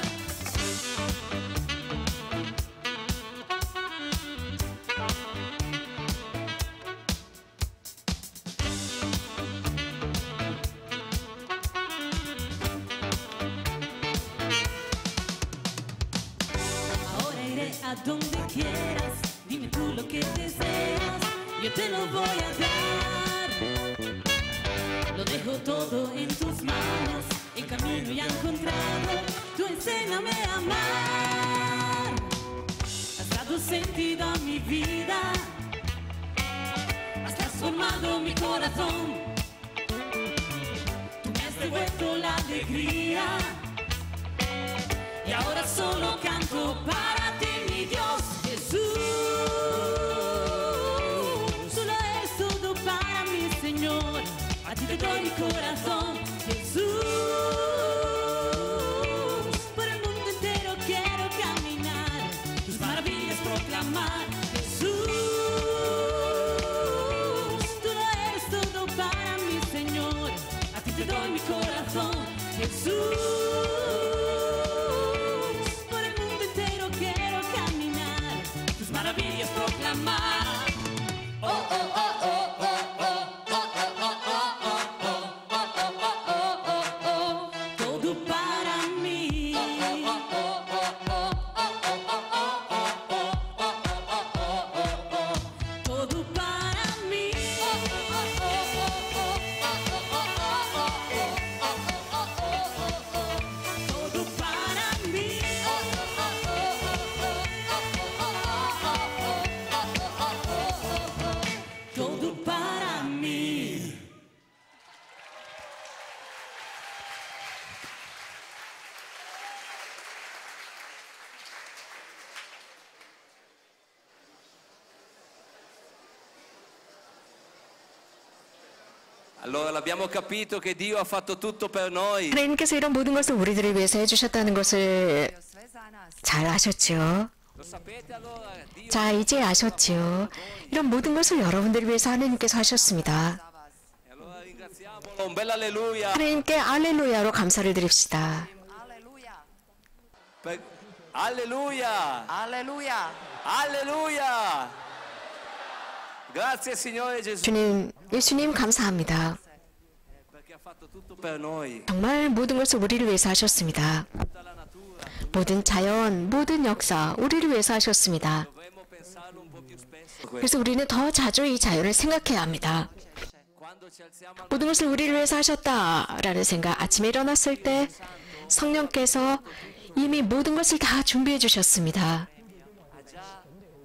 a donde quieras. Dime tú lo que deseas, yo te lo voy a dar. Lo dejo todo en tus manos, el camino ya encontrado, tú enséñame a amar. Has dado sentido a mi vida, has transformado mi corazón. Tú me has devuelto la alegría y ahora solo canto para ti, mi Dios Jesús. Solo es todo para mi Señor, a ti te doy mi corazón, Jesús. Por el mundo entero quiero caminar, tus maravillas proclamar, Jesús. Solo es todo para mi Señor, a ti te doy mi corazón, Jesús. Maravillas proclamar. Oh, oh, oh, oh, oh, oh, oh, oh, oh, oh, todo para mí. Todo para mí. Todo para mí. Todo para mí. Allora l'abbiamo capito che Dio ha fatto tutto per noi. 하나님께서 이런 모든 것을 우리들을 위해서 해주셨다는 것을 Sve za nas. 잘 아셨죠? Lo sapete allora? Dio 자, 이제 아셨죠? 이런 모든 것을 여러분들을 위해서 하나님께서 하셨습니다. e allora ringraziamolo. Un bel alleluia. 하나님께 알렐루야로 감사를 드립시다. Aleluja. Alleluia. Aleluja. Alleluia. Grazie Signore Gesù. 주님, 예수님 감사합니다. Perché ha fatto tutto per noi. 정말 모든 것을 우리를 위해서 하셨습니다. 모든 자연, 모든 역사, 우리를 위해서 하셨습니다. Dovremmo pensarlo un po' più spesso. 그래서 우리는 더 자주 이 자연을 생각해야 합니다. Quando ci alziamo al 모든 것을 우리를 위해서 하셨다라는 생각, 아침에 일어났을 때 성령께서 이미 모든 것을 다 준비해 주셨습니다.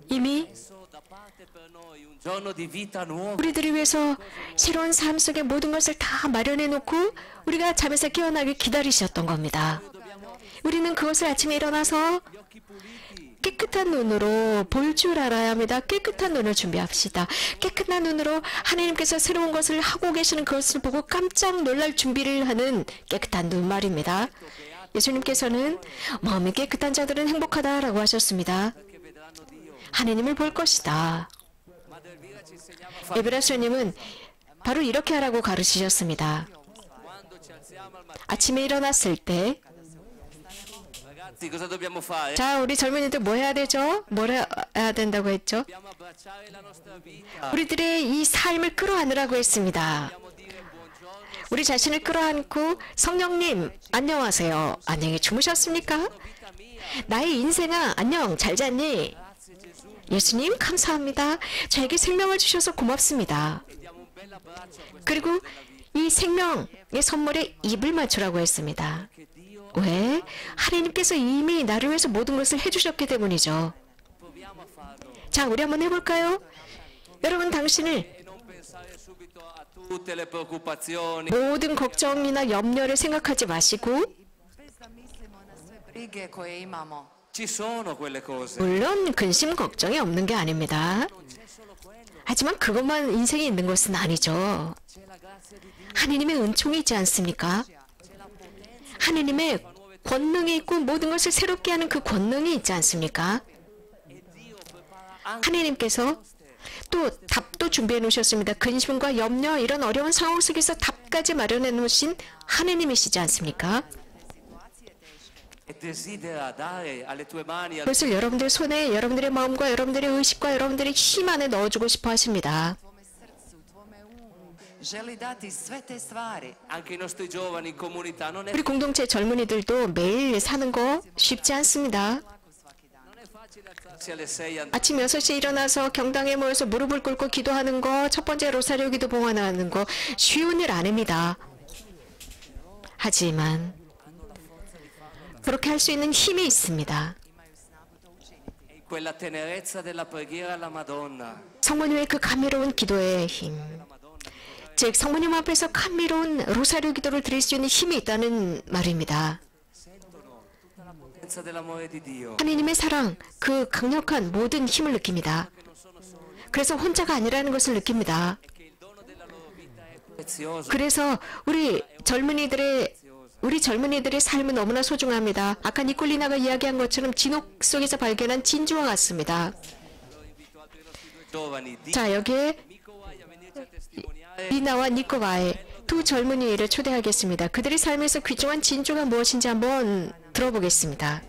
이미 messo da parte per noi un giorno di vita nuovo. 우리들을 위해서 새로운 삶 속에 모든 것을 다 마련해 놓고 우리가 잠에서 깨어나길 기다리셨던 겁니다. 우리는 그것을 아침에 일어나서 깨끗한 눈으로 볼 줄 알아야 합니다. 깨끗한 눈을 준비합시다. 깨끗한 눈으로 하나님께서 새로운 것을 하고 계시는 그것을 보고 깜짝 놀랄 준비를 하는 깨끗한 눈 말입니다. 예수님께서는 마음이 깨끗한 자들은 행복하다라고 하셨습니다. 하나님을 볼 것이다. 에베라스님은 바로 이렇게 하라고 가르치셨습니다. 아침에 일어났을 때 Ragazzi, cosa dobbiamo fare? 자, 우리 젊은이들 뭐 해야 되죠? 뭘 해야 된다고 했죠? Dobbiamo abbracciare la nostra vita. 우리들의 이 삶을 끌어안으라고 했습니다. Dobbiamo dire buongiorno. 우리 자신을 끌어안고 성령님 안녕하세요. 안녕히 주무셨습니까? 나의 인생아 안녕 잘 잤니? 예수님 감사합니다. 저에게 생명을 주셔서 고맙습니다. 그리고 이 생명의 선물에 입을 맞추라고 했습니다. 왜? 하나님께서 이미 나를 위해서 모든 것을 해주셨기 때문이죠. 자, 우리 한번 해볼까요? 여러분, 당신을 E non pensare subito a tutte le preoccupazioni. 모든 걱정이나 염려를 생각하지 마시고 Bez da mislimo na sve brige koje imamo. Ci sono quelle cose. 물론 근심 걱정이 없는 게 아닙니다. 하지만 그것만 인생에 있는 것은 아니죠. 하나님의 은총이 있지 않습니까? 하나님의 권능이 있고 모든 것을 새롭게 하는 그 권능이 있지 않습니까? 하나님께서 또 답도 준비해 놓으셨습니다. 근심과 염려 이런 어려운 상황 속에서 답까지 마련해 놓으신 하나님이시지 않습니까? E desidera dare alle tue mani, alle 그것을 여러분들 손에 여러분들의 마음과 여러분들의 의식과 여러분들의 힘 안에 넣어주고 싶어 하십니다. Tvome srcu, tvome umu. Želi dati sve te stvari. anche i nostri giovani in comunità. Non è 우리 공동체 젊은이들도 매일 사는 거 쉽지 않습니다. Lako svaki dan. facile alzarsi alle 6 아침 6시에 일어나서 경당에 모여서 무릎을 꿇고 기도하는 거, 첫 번째 로사리오 기도 봉헌하는 거 쉬운 일 아닙니다. 하지만 그렇게 할 수 있는 힘이 있습니다. quella tenerezza della preghiera alla Madonna. 성모님의 그 감미로운 기도의 힘, 즉 성모님 앞에서 감미로운 로사리오 기도를 드릴 수 있는 힘이 있다는 말입니다. Dell'amore di Dio. 하나님의 사랑, 그 강력한 모든 힘을 느낍니다. 그래서 혼자가 아니라는 것을 느낍니다. Prezioso. 그래서 우리 젊은이들의 삶은 너무나 소중합니다. 아까 니콜리나가 이야기한 것처럼 진옥 속에서 발견한 진주와 같습니다. Giovani di 자, 여기에 Nicolai a venirci a testimoniare 리나와 니코바의 두 젊은이를 초대하겠습니다. 그들의 삶에서 귀중한 진주가 무엇인지 한번 들어보겠습니다.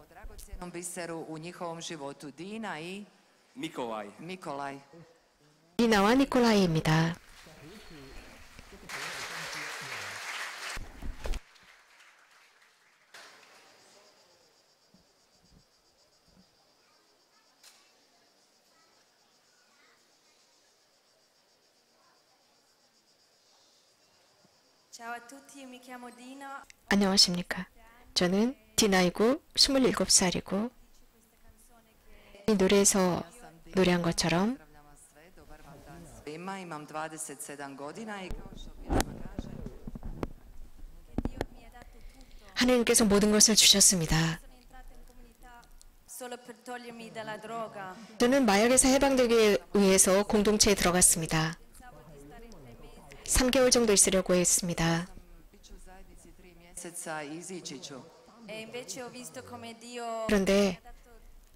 dragocjenom biseru u njihovom životu. Dina i Nicolai. Nikolaj. 리나와 니콜라이입니다. Ciao a tutti, mi chiamo Dina. 안녕하십니까. 저는 디나이고 27살이고 이 노래에서 노래한 것처럼 Pozdravljam vas sve, dobar vam dan svima. Imam 27 godina i kao što Biljana kaže, Dio mi ha dato tutto. 하나님께서 모든 것을 주셨습니다. Sono entrata in comunità solo per togliermi dalla droga. 저는 마약에서 해방되기 위해서 공동체에 들어갔습니다. 3개월 정도 있으려고 했습니다. bit ću u zajednici 3 mjeseca i izići ću. E invece ho visto come Dio 그런데 mi ha dato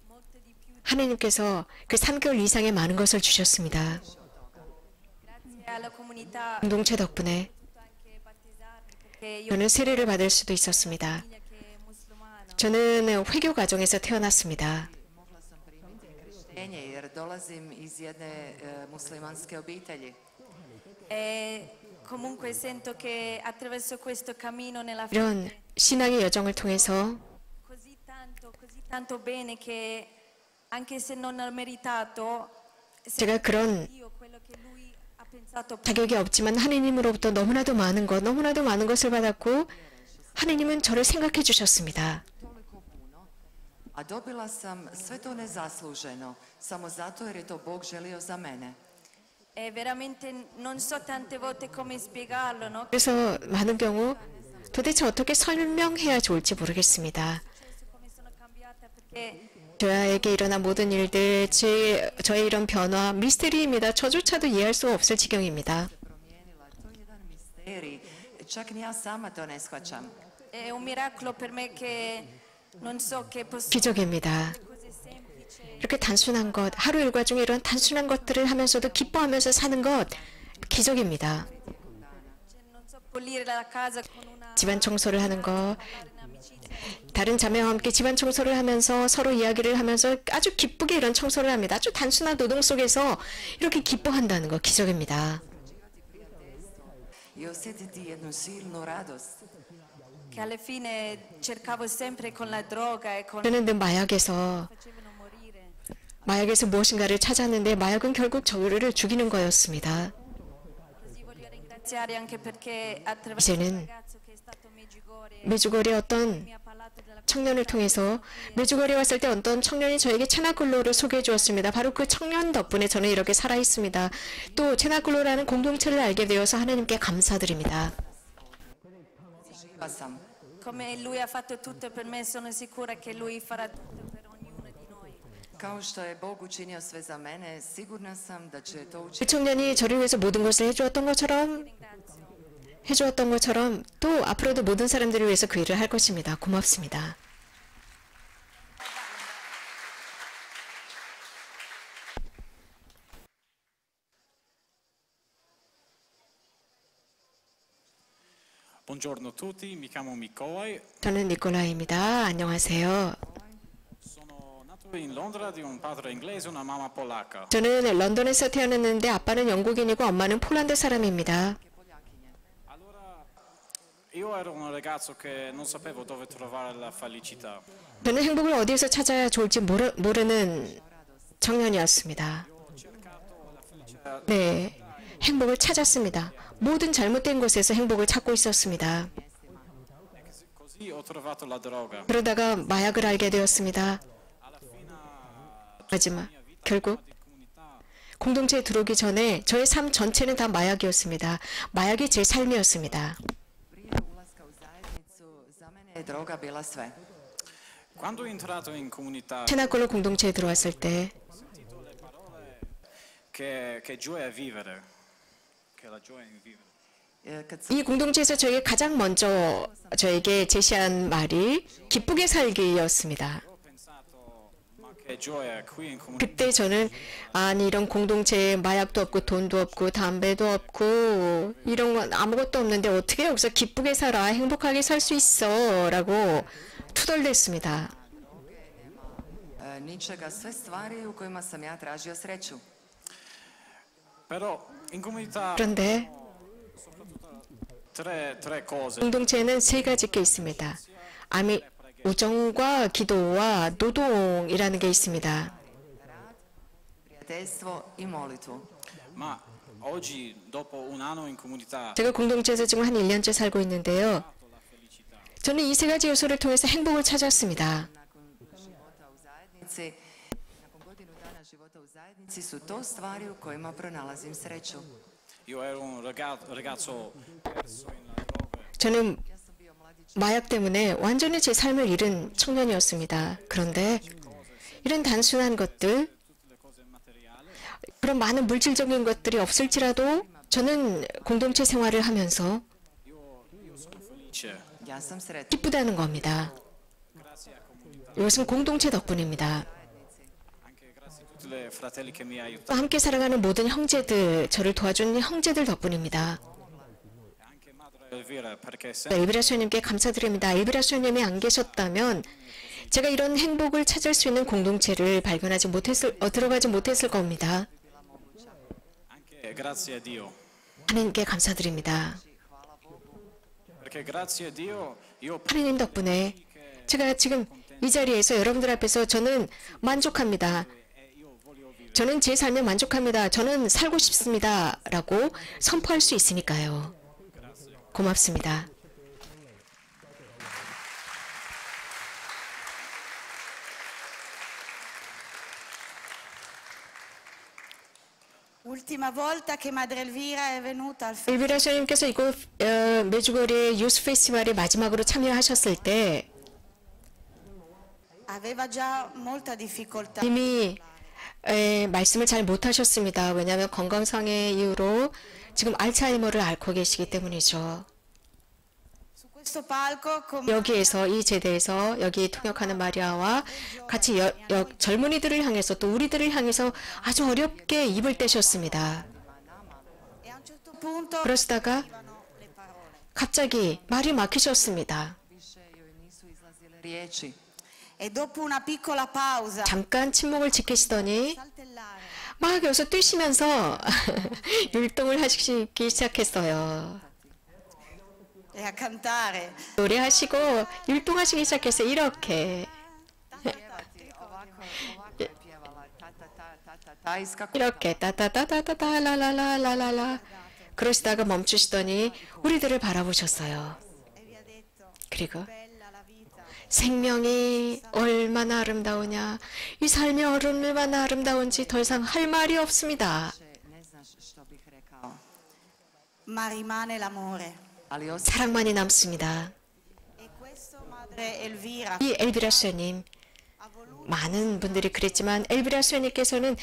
molto di più. 하나님께서 그 3개월 이상의 많은 것을 주셨습니다. Grazie alla comunità ho 공동체 덕분에 potuto anche battezzarmi perché io 저는 세례를 받을 수도 있었습니다. sono figlia che è musulmana. 저는 회교 가정에서 태어났습니다. Mogla sam primiti krštenje jer dolazim iz jedne muslimanske obitelji. E comunque sento che attraverso questo cammino nella 이런 fede 신앙의 여정을 통해서 così tanto bene che anche se non ho meritato 제가 그런 Dio quello che lui ha pensato per 자격이 없지만 하나님으로부터 너무나도 많은 것을 받았고 하나님은 저를 생각해 주셨습니다. Toliko puno. A dobila sam sve to nezasluženo, samo zato jer je to Bog želio za mene. è veramente non so tante volte come spiegarlo, no? 그래서 많은 경우 도대체 어떻게 설명해야 좋을지 모르겠습니다. Come sono cambiata perché 저에게 일어난 모든 일들, 저의 이런 변화, 미스테리입니다. 저조차도 이해할 수 없을 지경입니다. Promijenila, to je jedan misterij. Čak ni ja sama to ne shvaćam. è un miracolo per me che non so che posso 기적입니다. cose semplici. 이렇게 단순한 것, 하루 일과 중에 이런 단순한 것들을 하면서도 기뻐하면서 사는 것, 기적입니다. Non so pulire la casa con una 집안 청소를 하는 것, un'amicizia. 다른 자매와 함께 집안 청소를 하면서 서로 이야기를 하면서 아주 기쁘게 이런 청소를 합니다. 아주 단순한 노동 속에서 이렇게 기뻐한다는 것, 기적입니다. I osjetiti jednu silnu radost. Che alla fine cercavo sempre con la droga e con 저는 늘 마약에서 facevano morire. 무엇인가를 찾았는데 마약은 결국 저를 죽이는 거였습니다. Così voglio ringraziare anche perché attraverso 이제는 un ragazzo che è stato Medjugorje 메주거리 어떤 mi ha parlato della 청년을 통해서 메주거리에 왔을 때 어떤 청년이 저에게 체나글로를 소개해 주었습니다. 바로 그 청년 덕분에 저는 이렇게 살아 있습니다. 또 체나글로라는 공동체를 알게 되어서 하나님께 감사드립니다. Živa sam. come lui ha fatto tutto per me, sono sicura che lui farà tutto per ognuno di noi. Kao što je Bog učinio sve za mene, sigurna sam da će to 그 učiniti 청년이 저를 위해서 모든 것을 해주었던 것처럼 또 앞으로도 모든 사람들을 위해서 그 일을 할 것입니다. 고맙습니다. Buongiorno a tutti, mi chiamo Nicolai, 저는 니콜라이입니다. 안녕하세요. sono nato in Londra di un padre inglese e una mamma polacca. 저는 런던에서 태어났는데 아빠는 영국인이고 엄마는 폴란드 사람입니다. Allora, io ero un ragazzo che non sapevo dove trovare la felicità. 저는 행복을 어디에서 찾아야 좋을지 모르는 청년이었습니다. 네, 행복을 찾았습니다. 모든 잘못된 곳에서 행복을 찾고 있었습니다. Così ho trovato la droga. 그러다가 마약을 알게 되었습니다. 마지막 결국 공동체에 들어오기 전에 저의 삶 전체는 다 마약이었습니다. 마약이 제 삶이었습니다. Prije ulaska u zajednicu, za mene je droga bila sve. Quando ho entrato in comunità, 체나골로 공동체에 들어왔을 때 che gioia è vivere, che la gioia è in vivere. Kad 이 공동체에서 저에게 가장 먼저 저에게 제시한 말이 기쁘게 살기였습니다. Ho pensato, ma che gioia qui in comunità. 그때 저는 아니 이런 공동체에 마약도 없고 돈도 없고 담배도 없고 이런 건 아무것도 없는데 어떻게 여기서 기쁘게 살아 행복하게 살 수 있어 라고 투덜댔습니다. ničega, sve stvari u kojima sam ja tražio sreću. Però in comunità 그런데 tre cose. 공동체에는 세 가지 게 있습니다. 우정과 기도와 노동이라는 게 있습니다. Prijateljstvo i molitvu. Ma oggi, dopo un anno in comunità, 제가 공동체에서 지금 한 1년째 살고 있는데요. 저는 이 세 가지 요소를 통해서 행복을 찾았습니다. Nakon godinu dana života u zajednici su to stvari u kojima pronalazim sreću. io ero un ragazzo perso in droga. 저는 마약 때문에 완전히 제 삶을 잃은 청년이었습니다. 그런데 이런 단순한 것들, 그런 많은 물질적인 것들이 없을지라도 저는 공동체 생활을 하면서 Io sono felice. Ja sam sretna. 기쁘다는 겁니다. 이것은 공동체 덕분입니다. Anche grazie a tutti i fratelli che mi 또 aiutano. 함께 살아가는 모든 형제들, 저를 도와준 형제들 덕분입니다. Anche madre Elvira, perché sempre 엘비라 수녀님께 감사드립니다. 엘비라 수녀님이 안 계셨다면 제가 이런 행복을 찾을 수 있는 공동체를 들어가지 못했을 겁니다. anche grazie a Dio. 하나님께 감사드립니다. Perché grazie a Dio io 하나님 덕분에 제가 지금 이 자리에서 여러분들 앞에서 저는 만족합니다. 저는 제 삶에 만족합니다. 저는 살고 싶습니다. 라고 선포할 수 있으니까요. 고맙습니다. Ultima volta che Madre Elvira è venuta al 엘비라 수녀님께서 이곳 메주거리 유스 페스티벌에 마지막으로 참여하셨을 때 aveva già molta difficoltà. 이미 말씀을 잘 못하셨습니다. 왜냐하면 건강상의 이유로 지금 알츠하이머를 앓고 계시기 때문이죠. Su questo palco con 여기에서 이 제대에서 여기 통역하는 마리아와 같이 젊은이들을 향해서 또 우리들을 향해서 아주 어렵게 입을 떼셨습니다. e a un certo punto 그러시다가 arrivano le parole. 갑자기 말이 막히셨습니다. Više joj nisu izlazile riječi. E dopo una piccola pausa, 잠깐 침묵을 지키시더니 saltellare, 막 여기서 뛰시면서 율동을 하시기 시작했어요. e a cantare. 노래하시고 율동하시기 시작했어요. 이렇게 Ovako je pjevala. Ta, ta, ta, ta, ta, ta. Iskako 이렇게 따따따따따따 라라라라라라 그러시다가 멈추시더니 우리들을 바라보셨어요. E vi ha detto, 그리고 bella la vita. 생명이 얼마나 아름다우냐, 이 삶이 얼마나 아름다운지 더 이상 할 말이 없습니다. ne znaš što bih rekao. Ma rimane l'amore. Ali osim 사랑만이 남습니다. E questo Madre Elvira 이 엘비라 수녀님, ha voluto 많은 분들이 그랬지만 엘비라 수녀님께서는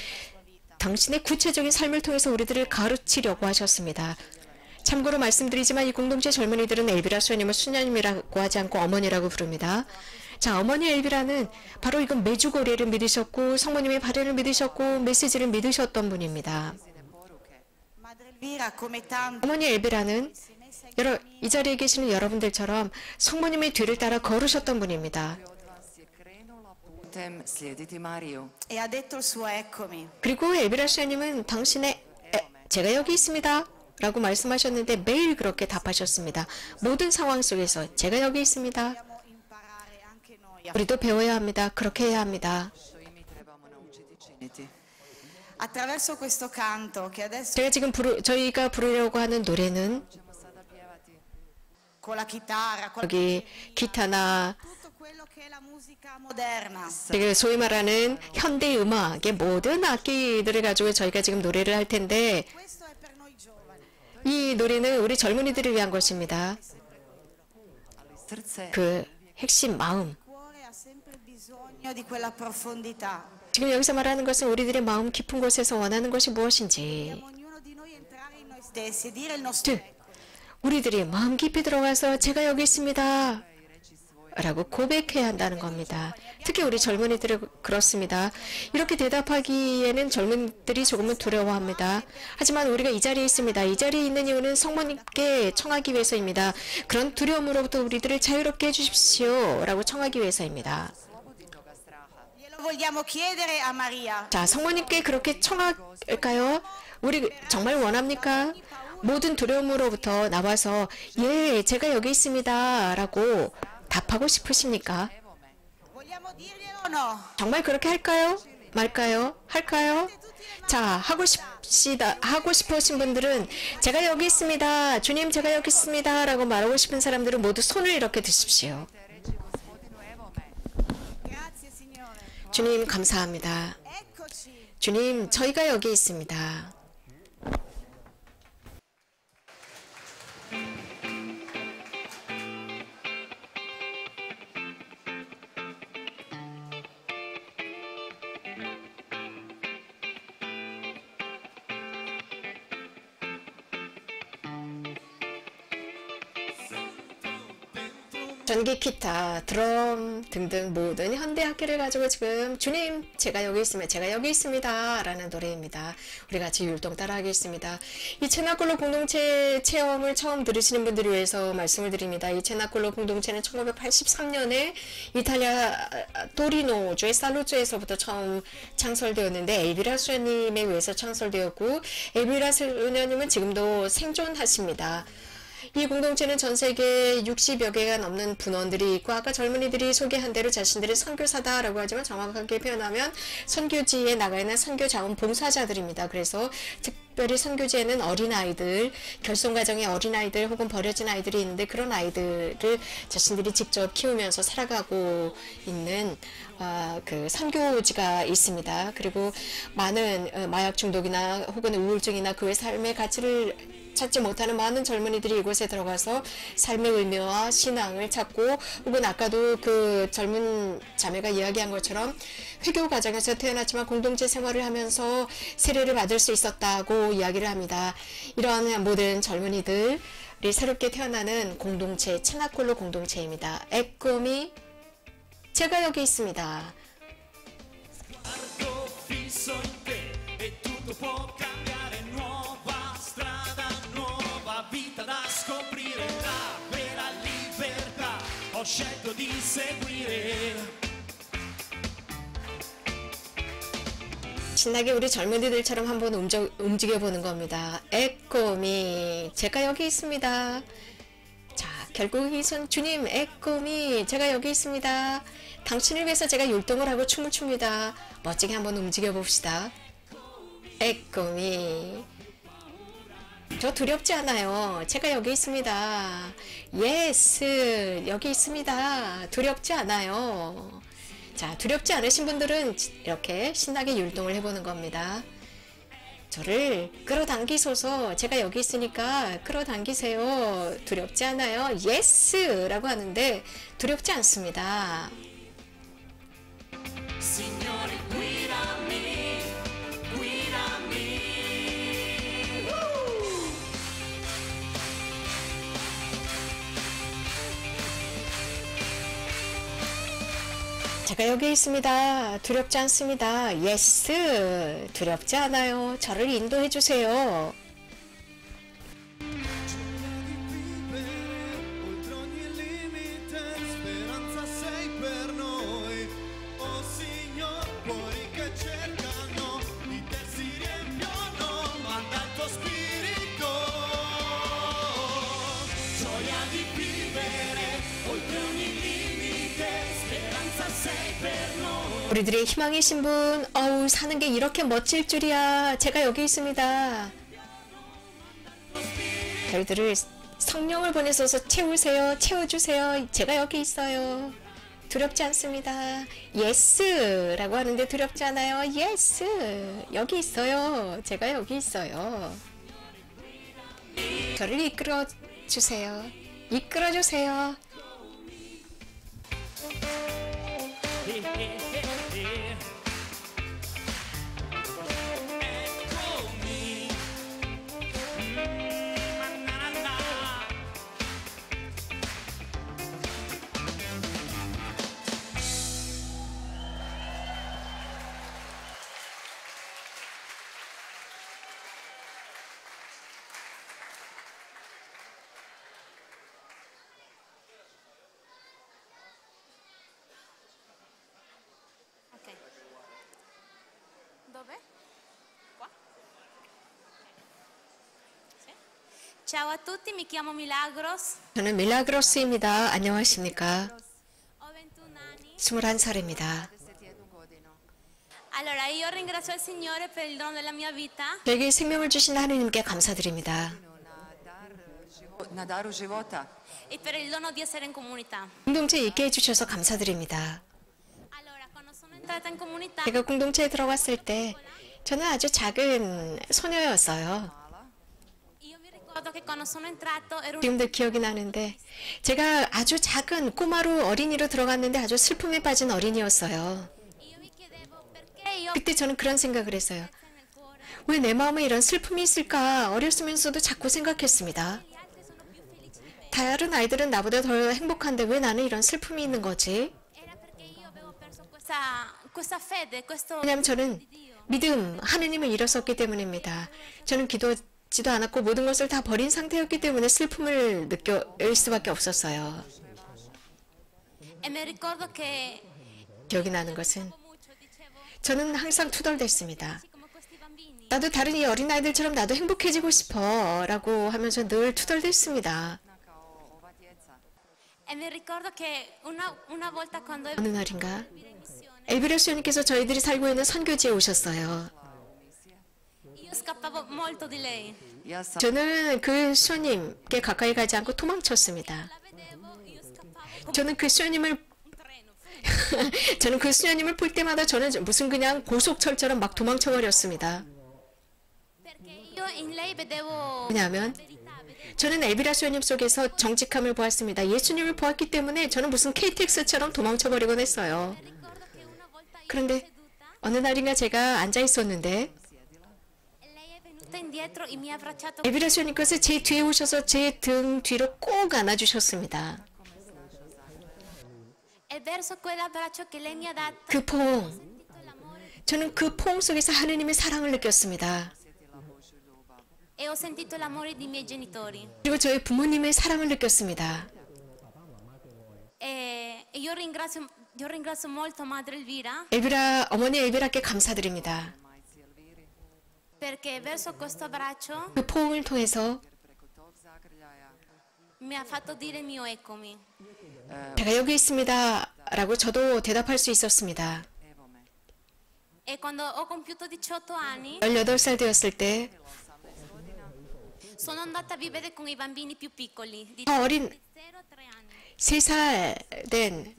당신의 구체적인 삶을 통해서 우리들을 가르치려고 하셨습니다. 참고로 말씀드리지만 이 공동체 젊은이들은 엘비라 수녀님을 수녀님이라고 하지 않고 어머니라고 부릅니다. 자, 어머니 엘비라는 바로 이건 메주고리를 믿으셨고 성모님의 발해를 믿으셨고 메시지를 믿으셨던 분입니다. Madre Elvira come tanti 어머니 엘비라는 이 자리에 계시는 여러분들처럼 성모님의 뒤를 따라 걸으셨던 분입니다. od vas je krenula putem slijediti Mariju. e ha detto il suo eccomi. 그리고 엘비라 수녀님은 당신의 제가 여기 있습니다 라고 말씀하셨는데 매일 그렇게 답하셨습니다. 모든 상황 속에서 제가 여기 있습니다. Dobbiamo imparare anche noi 우리도 배워야 합니다. 그렇게 해야 합니다. što i mi trebamo naučiti činiti. Attraverso questo canto che adesso 제가 지금 저희가 부르려고 하는 노래는 Ćemo sada pjevati con la chitarra, con 여기 기타나 tutto quello che è la musica moderna. 소위 말하는 현대 음악의 모든 악기들을 가지고 저희가 지금 노래를 할 텐데 Questo è per noi giovani. 이 노래는 우리 젊은이들을 위한 것입니다. ali srce 그 핵심 마음. Il cuore ha sempre bisogno di quella profondità. 지금 여기서 말하는 것은 우리들의 마음 깊은 곳에서 원하는 것이 무엇인지 Dobbiamo ognuno di noi entrare in noi stessi e dire il nostro 즉 우리들이 마음 깊이 들어가서 제가 여기 있습니다 라고 고백해야 한다는 겁니다. 특히 우리 젊은이들은 그렇습니다. 이렇게 대답하기에는 젊은이들이 조금은 두려워합니다. 하지만 우리가 이 자리에 있습니다. 이 자리에 있는 이유는 성모님께 청하기 위해서입니다. 그런 두려움으로부터 우리들을 자유롭게 해주십시오 라고 청하기 위해서입니다. Glielo vogliamo chiedere a Maria. 자, 성모님께 그렇게 청할까요? 우리 정말 원합니까? 모든 두려움으로부터 나와서 예, 제가 여기 있습니다 라고 답하고 싶으십니까? Vogliamo dirglielo o no? 정말 그렇게 할까요? 말까요? 할까요? 자, 하고 싶으신 분들은 제가 여기 있습니다. 주님, 제가 여기 있습니다 라고 말하고 싶은 사람들은 모두 손을 이렇게 드십시오. Grazie Signore. 주님, 감사합니다. Eccoci. 주님, 저희가 여기 있습니다. 전기 기타, 드럼 등등 모든 현대 악기를 가지고 지금 주님 제가 여기 있으면 제가 여기 있습니다 라는 노래입니다. 우리 같이 율동 따라하겠습니다. 이 체나콜로 공동체 체험을 처음 들으시는 분들을 위해서 말씀을 드립니다. 이 체나콜로 공동체는 1983년에 이탈리아 토리노주의 살루조에서부터 처음 창설되었는데 엘비라 수녀님에 의해서 창설되었고 엘비라 수녀님은 지금도 생존하십니다. 이 공동체는 전 세계 60여 개가 넘는 분원들이 있고 아까 젊은이들이 소개한 대로 자신들은 선교사다라고 하지만 정확하게 표현하면 선교지에 나가 있는 선교 자원 봉사자들입니다. 그래서 특별히 선교지에는 어린아이들, 결손가정의 어린아이들 혹은 버려진 아이들이 있는데 그런 아이들을 자신들이 직접 키우면서 살아가고 있는 그 선교지가 있습니다. 그리고 많은 마약 중독이나 혹은 우울증이나 그의 삶의 가치를 찾지 못하는 많은 젊은이들이 이곳에 들어가서 삶의 의미와 신앙을 찾고 혹은 아까도 그 젊은 자매가 이야기한 것처럼 회교 가정에서 태어났지만 공동체 생활을 하면서 세례를 받을 수 있었다고 이야기를 합니다. 이러한 모든 젊은이들이 새롭게 태어나는 공동체, 체나콜로 공동체입니다. 에코미, 제가 여기 있습니다. 신나게 우리 젊은이들처럼 한번 움직여보는 겁니다. 에코미, 제가 여기 있습니다. 자, 결국 이 손 주님, 에코미, 제가 여기 있습니다. 당신을 위해서 제가 율동을 하고 춤을 춥니다. 멋지게 한번 움직여봅시다. 에코미, 저 두렵지 않아요. 제가 여기 있습니다. 예스, 여기 있습니다. 두렵지 않아요. 자, 두렵지 않으신 분들은 이렇게 신나게 율동을 해보는 겁니다. 저를 끌어당기소서. 제가 여기 있으니까 끌어당기세요. 두렵지 않아요. 예스! 라고 하는데 두렵지 않습니다. 제가 여기 있습니다. 두렵지 않습니다. 예스! 두렵지 않아요. 저를 인도해 주세요. 우리들의 희망이신 분, 어우, 사는 게 이렇게 멋질 줄이야. 제가 여기 있습니다. 저희들을 성령을 보내셔서 채우세요. 채워주세요. 제가 여기 있어요. 두렵지 않습니다. 예스라고 하는데 두렵지 않아요. 예스. 여기 있어요. 제가 여기 있어요. 저를 이끌어 주세요. 이끌어 주세요. Dove? Qua? Sì. Ciao a tutti, mi chiamo Milagros. 저는 밀라그로스입니다. 안녕하십니까? Ho 21 anni. 21살입니다. Allora, io ringrazio il Signore per il dono della mia vita. 저에게 생명을 주신 하느님께 감사드립니다. Na daru života. E per il dono di essere in comunità. 공동체에 있게 해주셔서 감사드립니다. Allora, quando sono entrata in comunità, 제가 공동체에 들어갔을 때 저는 아주 작은 소녀였어요. io mi ricordo che quando sono entrato ero 지금도 기억이 나는데 제가 아주 작은 꼬마로 어린이로 들어갔는데 아주 슬픔에 빠진 어린이였어요. io mi chiedevo perché io 그때 저는 그런 생각을 했어요. 왜 내 마음에 이런 슬픔이 있을까? 어렸으면서도 자꾸 생각했습니다. gli altri sono più felici di me. 다른 아이들은 나보다 더 행복한데 왜 나는 이런 슬픔이 있는 거지? Era perché io avevo perso questa fede, questo 왜냐하면 저는 믿음, 하느님을 잃었었기 때문입니다. 저는 기도하지도 않았고 모든 것을 다 버린 상태였기 때문에 슬픔을 느낄 수밖에 없었어요. e mi ricordo che 기억이 나는 것은 mucho dicevo, 저는 항상 투덜댔습니다. come questi bambini. 나도 다른 이 어린아이들처럼 나도 행복해지고 싶어 라고 하면서 늘 투덜댔습니다. E mi ricordo che una volta quando 어느 날인가 ero in missione, 엘비라 수녀님께서 저희들이 살고 있는 선교지에 오셨어요. io scappavo molto di lei. Ja sam 저는 그 수녀님께 가까이 가지 않고 도망쳤습니다. La vedevo, io scappavo come 저는 그 수녀님을 un treno. 저는 그 수녀님을 볼 때마다 저는 무슨 그냥 고속철처럼 막 도망쳐버렸습니다. Perché io in lei vedevo 왜냐하면 verità, vedevo 저는 엘비라 수녀님 속에서 정직함을 보았습니다. 예수님을 보았기 때문에 저는 무슨 KTX처럼 도망쳐버리곤 했어요. ricordo che una volta io 그런데 ero seduta 어느 날인가 제가 앉아 있었는데 e lei è venuta indietro e mi ha abbracciato 엘비라 수녀님께서 제 뒤에 오셔서 제 등 뒤로 꼭 안아주셨습니다. e verso quell'abbraccio che lei mi ha dato 그 포옹, ho sentito l'amore 저는 그 포옹 속에서 하느님의 사랑을 느꼈습니다. e ho sentito l'amore dei miei genitori. 그리고 저희 부모님의 사랑을 느꼈습니다. E io ringrazio molto Madre Elvira 엘비라 어머니 엘비라께 감사드립니다. perché verso questo abbraccio 그 포옹을 통해서 mi ha fatto dire il mio eccomi. 제가 여기 있습니다 라고 저도 대답할 수 있었습니다. E quando ho compiuto 18 anni 18살 되었을 때 sono andata a vivere con i bambini più piccoli di 더 어린 0 a 3 anni. 3살 된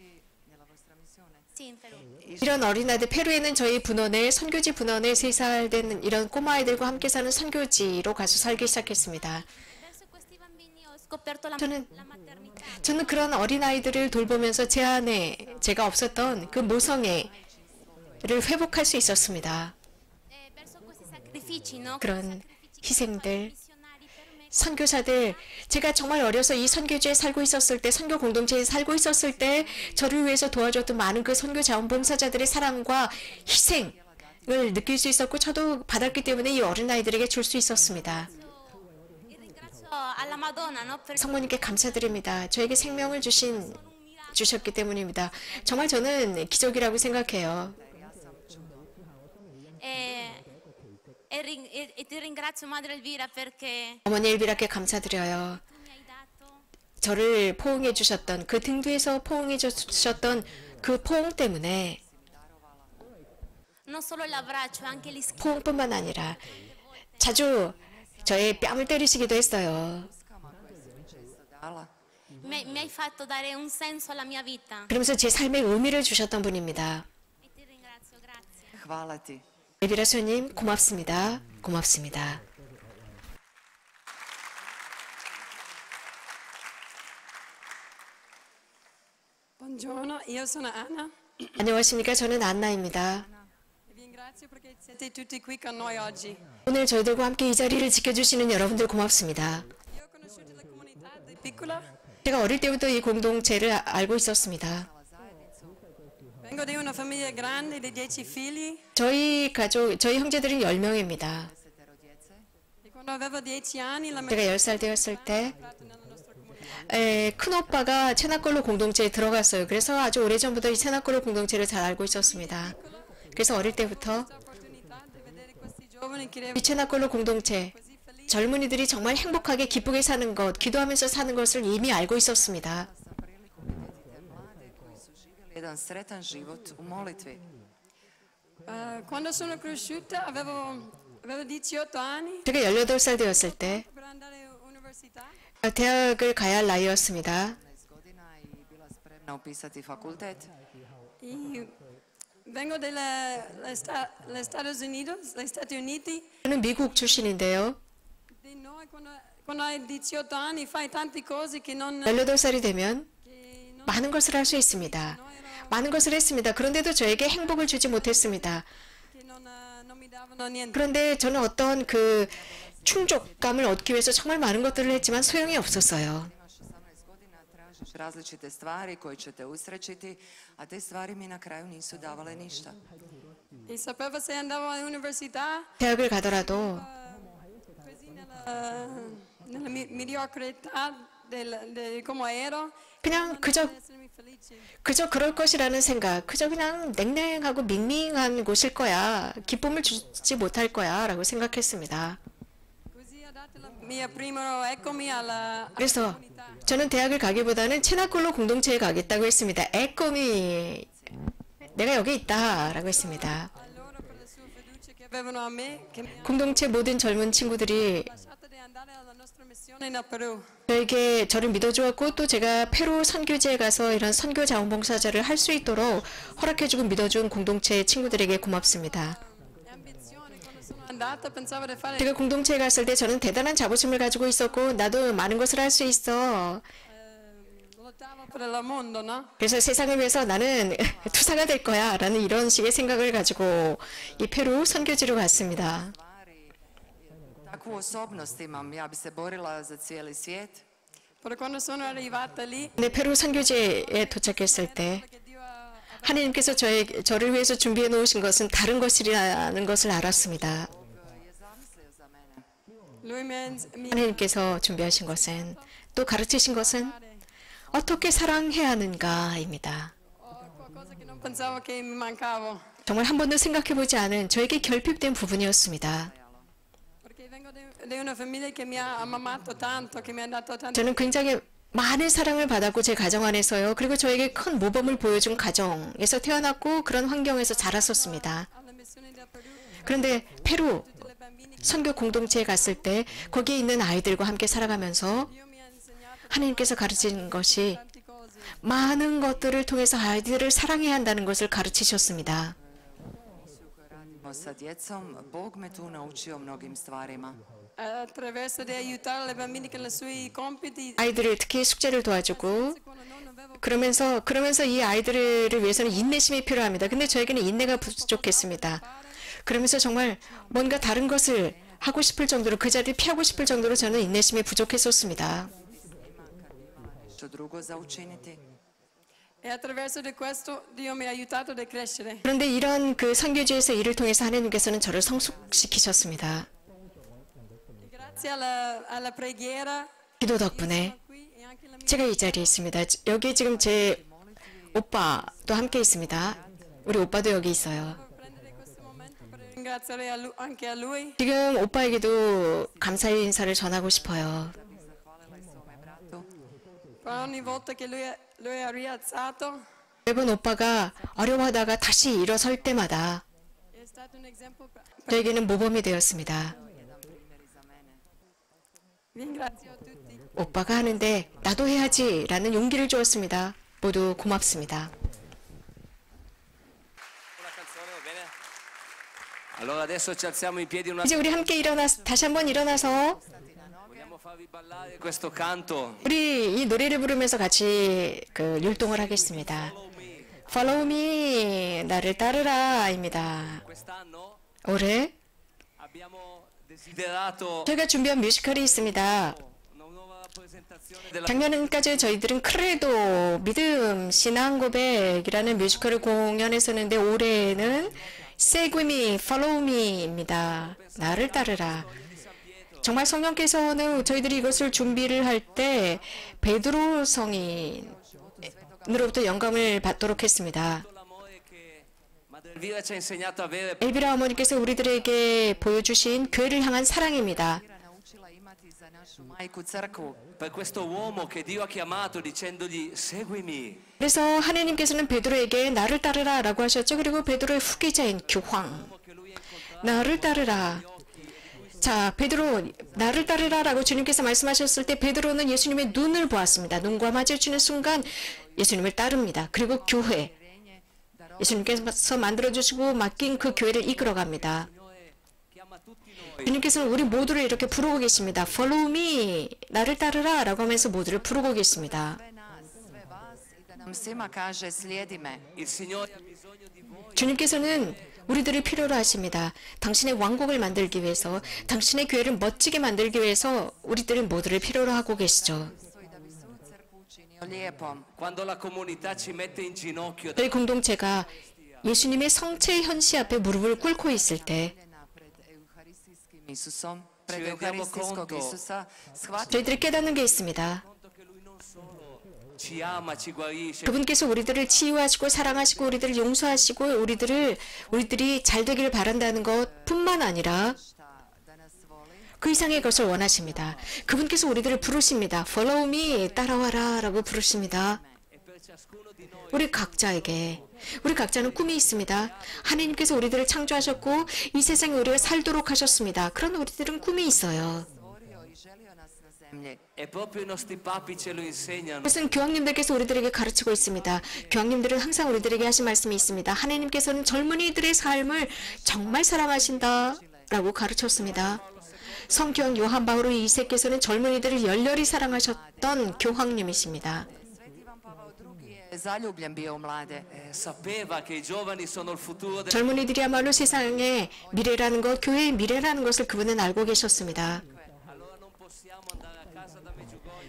Sì, in Perù. 이런 어린아이들, 페루에는 저희 분원에 선교지 분원에 3살 된 이런 꼬마아이들과 함께 사는 선교지로 가서 살기 시작했습니다. Verso questi bambini ho scoperto la 저는 maternità. 저는 그런 어린아이들을 돌보면서 제 안에 제가 없었던 그 모성애를 회복할 수 있었습니다. E verso questi sacrifici, no? 그런 희생들, Missionari per me. 선교사들, 제가 정말 어려서 이 선교지에 살고 있었을 때, 선교 공동체에 살고 있었을 때 저를 위해서 도와줬던 많은 그 선교 자원봉사자들의 사랑과 희생을 느낄 수 있었고 저도 받았기 때문에 이 어린아이들에게 줄 수 있었습니다. E ringrazio alla Madonna, no? Per 성모님께 감사드립니다. 저에게 생명을 주셨기 때문입니다. 정말 저는 기적이라고 생각해요. e ti ringrazio Madre Elvira perché 어머니 엘비라께 감사드려요. tu mi hai dato 저를 포옹해 주셨던 그 등 뒤에서 포옹해 주셨던 그 포옹 때문에 non solo l'abbraccio, anche gli schiaffi. 포옹뿐만 아니라 자주 저의 뺨을 때리시기도 했어요. Dala. Mi hai fatto dare un senso alla mia vita. 그러면서 제 삶에 의미를 주셨던 분입니다. E ti ringrazio, grazie. Hvala ti. 엘비라 수녀님 고맙습니다. 고맙습니다. Buongiorno, io sono Anna. 안녕하십니까? 저는 안나입니다. Vi ringrazio perché siete tutti qui con noi oggi. 오늘 저희들과 함께 이 자리를 지켜주시는 여러분들 고맙습니다. Io ho conosciuto la comunità da piccola. 제가 어릴 때부터 이 공동체를 알고 있었습니다. Vengo da una famiglia grande di 10 figli 저희 가족, 저희 형제들은 10명입니다. e quando avevo 10 anni la mia 제가 10살 되었을 때 큰오빠가 체나콜로 공동체에 들어갔어요. 그래서 아주 오래전부터 이 체나콜로 공동체를 잘 알고 있었습니다. 그래서 어릴 때부터 opportunità di vedere questi giovani che 이 체나콜로 공동체, 젊은이들이 정말 행복하게 기쁘게 사는 것, 기도하면서 사는 것을 이미 알고 있었습니다. Jedan sretan život u molitvi. quando sono cresciuta avevo 18 anni 제가 18살 되었을 때 per andare all'università. 대학을 가야 할 나이였습니다. 15 godina i bila spremna upisati fakultet. E vengo dagli Stati Uniti. 저는 미국 출신인데요. Di noi quando hai 18 anni fai tante cose che non 18살이 되면 많은 것을 할 수 있습니다. 많은 것을 했습니다. 그런데도 저에게 행복을 주지 못했습니다. non mi davano niente. 그런데 저는 어떤 그 충족감을 얻기 위해서 정말 많은 것들을 했지만 소용이 없었어요. Imaš 18 godina, tražiš različite stvari koje će te usrećiti, a te stvari mi na kraju nisu davale ništa. E sapevo se andavo all'università 대학을 가더라도 così nella mediocrità del come ero. 그냥 그저 그럴 것이라는 생각, 그저 그냥 냉랭하고 밍밍한 곳일 거야, 기쁨을 주지 못할 거야 라고 생각했습니다. Così ho dato la mia prima eccomi alla 그래서 저는 대학을 가기보다는 체나콜로 공동체에 가겠다고 했습니다. 에코미, 내가 여기 있다 라고 했습니다. loro per la sua fiducia che avevano a me che mi hanno 공동체 모든 젊은 친구들이 lasciato di andare alla nostra missione in Perù. 저에게 저를 믿어주었고 또 제가 페루 선교지에 가서 이런 선교 자원봉사자를 할 수 있도록 허락해주고 믿어준 공동체 친구들에게 고맙습니다. Ambizione, quando sono andata pensavo di fare 제가 공동체에 갔을 때 저는 대단한 자부심을 가지고 있었고 나도 많은 것을 할 수 있어. lottavo per il mondo, no? 그래서 세상을 위해서 나는 투사가 될 거야 라는 이런 식의 생각을 가지고 이 페루 선교지로 갔습니다. Takvu osobnost imam, ja bi se borila za cijeli svijet. Però quando sono arrivata lì 근데 페루 선교지에 도착했을 때 che Dio ha 하나님께서 저를 위해서 준비해 놓으신 것은 다른 것이라는 것을 알았습니다. lui mi 하나님께서 준비하신 것은 또 가르치신 것은 어떻게 사랑해야 하는가입니다. qualcosa che non pensavo che mi mancavo. 정말 한 번도 생각해 보지 않은 저에게 결핍된 부분이었습니다. Perché vengo da una famiglia che mi ha amato tanto, che mi ha dato tanto. 저는 굉장히 많은 사랑을 받았고 제 가정 안에서요. 그리고 저에게 큰 모범을 보여준 가정에서 태어났고 그런 환경에서 자랐었습니다. Alla missione del Perù, 그런데 페루 tutti i bambini che 선교 공동체에 갔을 때 거기에 있는 아이들과 함께 살아가면서 Dio mi ha insegnato 하나님께서 가르친 것이 tante cose. 많은 것들을 통해서 아이들을 사랑해야 한다는 것을 가르치셨습니다. Radimo sa djecom, Bog me tu naučio mnogim stvarima. Attraverso di aiutare le bambine con i suoi compiti. 아이들을 특히 숙제를 도와주고 Quando non avevo 그러면서 이 아이들을 위해서는 인내심이 필요합니다. 근데 저에게는 인내가 부족했습니다. 그러면서 정말 뭔가 다른 것을 하고 싶을 정도로 그 자리를 피하고 싶을 정도로 저는 인내심이 부족했었습니다. Nešto drugo za učiniti. E attraverso di questo Dio mi ha aiutato a crescere. 그런데 이런 그 선교지에서 일을 통해서 하나님께서는 저를 성숙시키셨습니다. Grazie alla preghiera 기도 덕분에 qui e anche la mia 제가 이 자리에 있습니다. 여기 지금 제 오빠도 함께 있습니다. 우리 오빠도 여기 있어요. prendere questo momento per ringraziare anche a lui. 지금 오빠에게도 감사의 인사를 전하고 싶어요. Poi ogni volta che lui è rialzato 매번 오빠가 어려워하다가 다시 일어설 때마다 è stato un esempio. 저에게는 모범이 되었습니다. Ringrazio tutti. 오빠가 하는데 나도 해야지라는 용기를 주었습니다. 모두 고맙습니다. Allora adesso ci alziamo in piedi una 이제 우리 함께 다시 한번 일어나서 vogliamo farvi ballare questo canto. 우리 이 노래를 부르면서 같이 율동을 하겠습니다. Follow me, 나를 따르라입니다. Quest'anno 올해 abbiamo desiderato 저희가 준비한 뮤지컬이 있습니다. una nuova rappresentazione della 작년까지 저희들은 크레도, 믿음, 신앙 고백이라는 뮤지컬을 공연했었는데 올해는 Seguimi, Follow me입니다. 나를 따르라. 정말 성령께서는 저희들이 이것을 준비를 할 때 베드로 성인으로부터 영감을 받도록 했습니다. Elvira ci ha insegnato a avere 엘비라 어머니께서 우리들에게 보여주신 교회를 향한 사랑입니다. per questo uomo che Dio ha chiamato dicendogli seguimi. 그래서 하나님께서는 베드로에게 나를 따르라 라고 하셨죠. 그리고 베드로의 후계자인 교황, 나를 따르라. 자, 베드로 나를 따르라 라고 주님께서 말씀하셨을 때 베드로는 예수님의 눈을 보았습니다. 눈과 마주치는 순간 예수님을 따릅니다. 그리고 교회, 예수님께서 만들어주시고 맡긴 그 교회를 이끌어갑니다. 주님께서는 우리 모두를 이렇게 부르고 계십니다. Follow me, 나를 따르라 라고 하면서 모두를 부르고 계십니다. 주님께서는 우리들을 필요로 하십니다. 당신의 왕국을 만들기 위해서, 당신의 교회를 멋지게 만들기 위해서 우리들은 모두를 필요로 하고 계시죠. Quando la comunità ci mette in ginocchio 저희 공동체가 예수님의 성체 현시 앞에 무릎을 꿇고 있을 때 저희들이 깨닫는 게 있습니다. ci ama, ci guarisce. 그분께서 우리들을 치유하시고 사랑하시고 우리들을 용서하시고 우리들이 잘 되기를 바란다는 것뿐만 아니라 그 이상의 것을 원하십니다. 그분께서 우리들을 부르십니다. Follow me, 따라와라 라고 부르십니다. 우리 각자는 꿈이 있습니다. 하나님께서 우리들을 창조하셨고 이 세상에 우리가 살도록 하셨습니다. 그런 우리들은 꿈이 있어요. E proprio i nostri papi ce lo insegnano. 그것은 교황님들께서 우리들에게 가르치고 있습니다. 교황님들은 항상 우리들에게 하신 말씀이 있습니다. 하나님께서는 젊은이들의 삶을 정말 사랑하신다 라고 가르쳤습니다. 성교황 요한 바오로 2세께서는 젊은이들을 열렬히 사랑하셨던 교황님이십니다. Sapeva che i giovani sono il futuro del 젊은이들이야말로 세상의 미래라는 것, 교회의 미래라는 것을 그분은 알고 계셨습니다.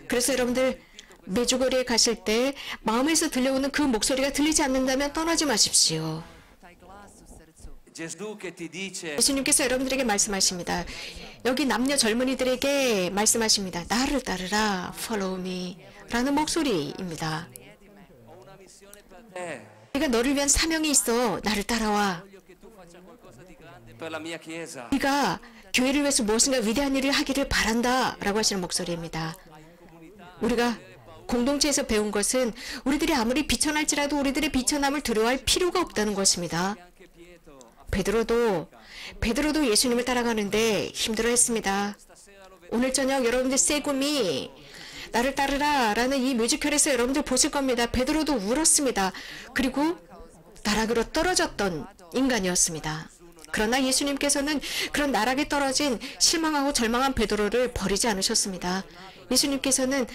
그래서 여러분들 메주거리에 가실 때 마음에서 들려오는 그 목소리가 들리지 않는다면 떠나지 마십시오. Gesù che ti dice 예수님께서 여러분들에게 말씀하십니다. 여기 남녀 젊은이들에게 말씀하십니다. 나를 따르라, follow me 라는 목소리입니다. 네가 너를 위한 사명이 있어. 나를 따라와. per la mia chiesa. 네가 교회를 위해서 무엇인가 위대한 일을 하기를 바란다 라고 하시는 목소리입니다. 우리가 공동체에서 배운 것은 우리들이 아무리 비천할지라도 우리들의 비천함을 두려워할 필요가 없다는 것입니다. 베드로도 예수님을 따라가는데 힘들어했습니다. 오늘 저녁 여러분들 세구미 나를 따르라 라는 이 뮤지컬에서 여러분들 보실 겁니다. 베드로도 울었습니다. 그리고 나락으로 떨어졌던 인간이었습니다. 그러나 예수님께서는 그런 나락에 떨어진 실망하고 절망한 베드로를 버리지 않으셨습니다. 예수님께서는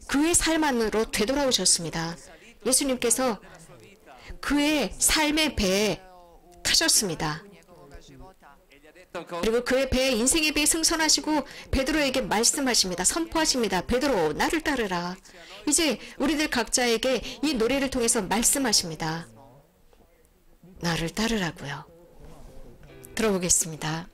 그의 삶 안으로 되돌아오셨습니다. 예수님께서 그의 삶의 배에 타셨습니다. 그리고 그의 배에 인생의 배에 승선하시고 베드로에게 말씀하십니다. 선포하십니다. 베드로 나를 따르라. 이제 우리들 각자에게 이 노래를 통해서 말씀하십니다. 나를 따르라고요. 들어보겠습니다.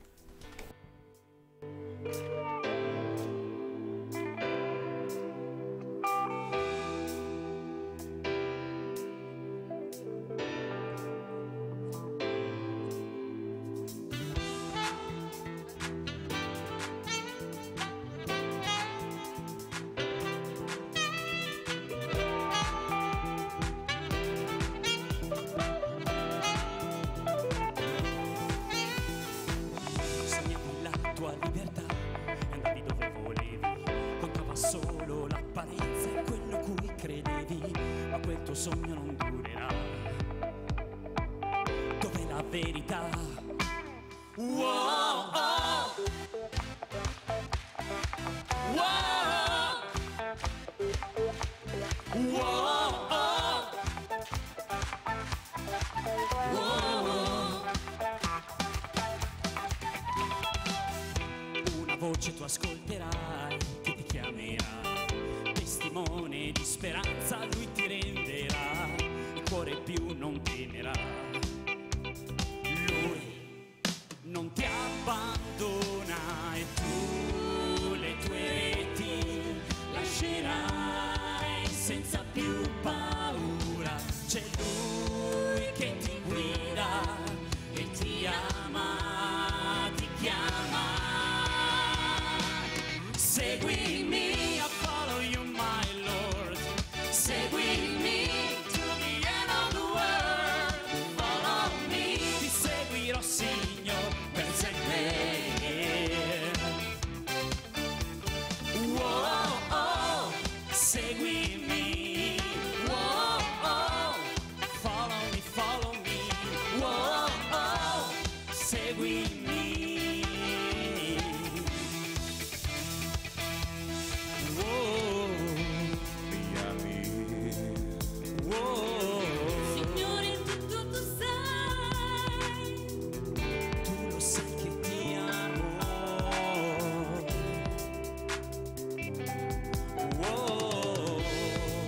sogno non durerà. Dov'è la verità? Wow, oh. Wow, wow, oh. Wow. Una voce tu ascolterai che ti chiamerà, testimone di speranza lui ti renderà, il cuore più non temerà. Lui non ti abbandona e tu le tue reti lascerai senza più paura. C'è lui che ti guida e ti ama, ti chiama. Seguimi, I follow you my Lord. Seguimi to the end of the world. Follow me, ti seguirò Signore per sempre. Wow, oh, seguimi. Wow, oh, follow me. Wow, oh, seguimi. Signore, tu sai, tu lo sai che ti amo.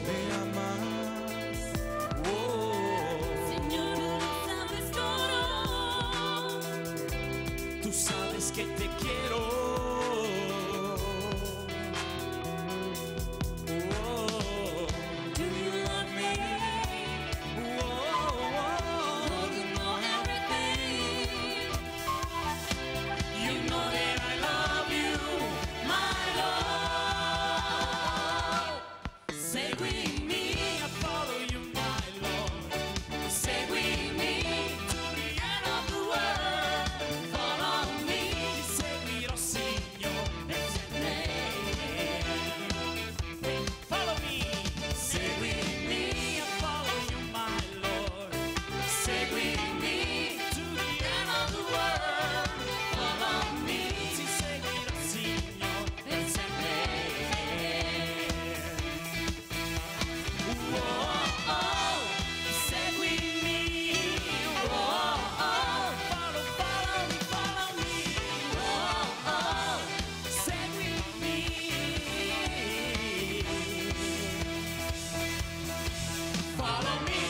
Me amas. Signore, lo sabes todo. Tú sabes que te quiero. Do you love me? You know everything. You know that I love you, my Lord. Seguimi, I follow you, my Lord. Seguimi to the end of the world. Follow me, ti seguirò, Signore, per sempre. Follow me, seguimi, I follow you, my Lord. Seguimi to the end of the world. Follow me, ti seguirò, Signore, per sempre. Oh, oh, seguimi. Oh, oh, follow me. Oh, oh, seguimi. Follow me.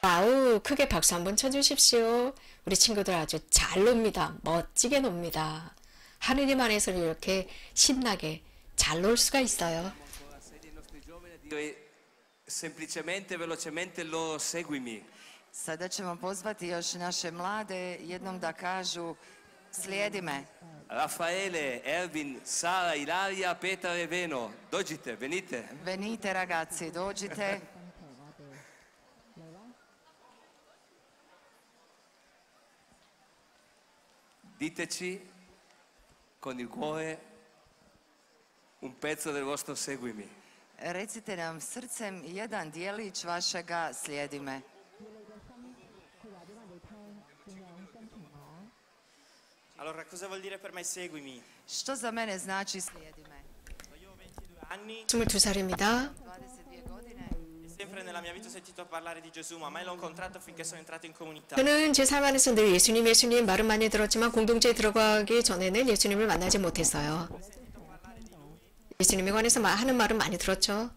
와우, 크게 박수 한번 쳐주십시오. 우리 친구들 아주 잘 놉니다. 멋지게 놉니다. 하느님 안에서는 이렇게 신나게 잘 놀 수가 있어요. Sedi i nostri giovani a dire semplicemente, velocemente il loro seguimi. Sada ćemo pozvati još naše mlade jednom da kažu slijedi me. Raffaele, Ervin, Sara, Ilaria, Petra e Veno, dođite, venite. Venite ragazzi, dođite. Diteci con il cuore un pezzo del vostro seguimi. Recite nam srcem jedan dijelić vašega slijedi me. Allora, cosa vuol dire per me seguimi? Što za mene znači slijedi me? Io ho 22 anni 22살입니다. 22 godine. e sempre nella mia vita ho sentito parlare di Gesù, ma mai l'ho incontrato finché sono entrato in comunità. 저는 제 삶 안에서 늘 예수님 말은 많이 들었지만 공동체에 들어가기 전에는 예수님을 만나지 못했어요. 예수님에 관해서 하는 말은 많이 들었죠.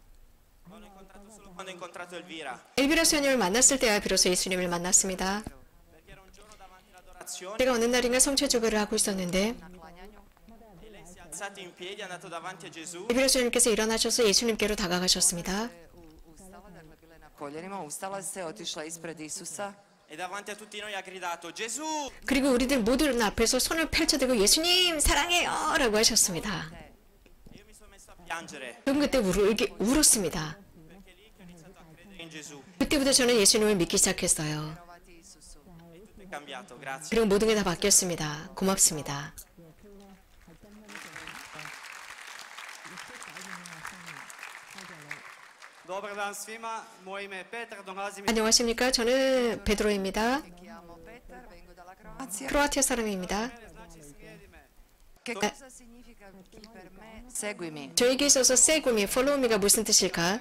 L'ho incontrato solo quando ho incontrato Elvira. 엘비라 수녀님을 만났을 때야 비로소 예수님을 만났습니다. Perché era un giorno davanti all'adorazione 제가 어느 날인가 성체주거를 하고 있었는데 e lei si è alzata in piedi, è andato davanti a Gesù. 엘비라 수녀님께서 일어나셔서 예수님께로 다가가셨습니다. Ustala, dakle bila je na koljenima, ustala se, otišla ispred Isusa. E davanti a tutti noi ha gridato Gesù! 그리고 우리들 모두는 앞에서 손을 펼쳐들고 예수님 사랑해요 라고 하셨습니다. Io mi sono messo a piangere 그럼 그때 울었습니다. perché lì che ho iniziato a credere in Gesù. 그때부터 저는 예수님을 믿기 시작했어요. E tutto è cambiato, grazie. 그리고 모든 게 다 바뀌었습니다. 고맙습니다. Dobar dan svima, moje ime je Petar, dolazim iz 안녕하십니까? 저는 베드로입니다. 크로아티아 사람입니다. Che cosa significa chi per me seguimi? 저에게 있어서 세구미, follow-me가 무슨 뜻일까?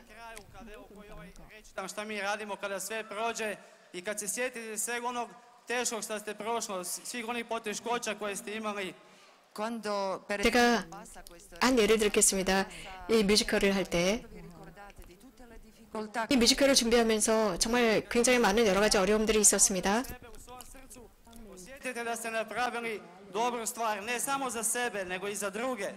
rečitam šta mi radimo kada sve prođe i kad se sjetite sveg onog teškog što ste prošlo, svih onih poteškoća koje ste imali. Quando per 제가 한 예를 들겠습니다. 이 뮤지컬을 할 때 이 뮤지컬을 준비하면서 정말 굉장히 많은 여러 가지 어려움들이 있었습니다. Osjetite da ste napravili dobru stvar, ne samo za sebe, nego i za druge.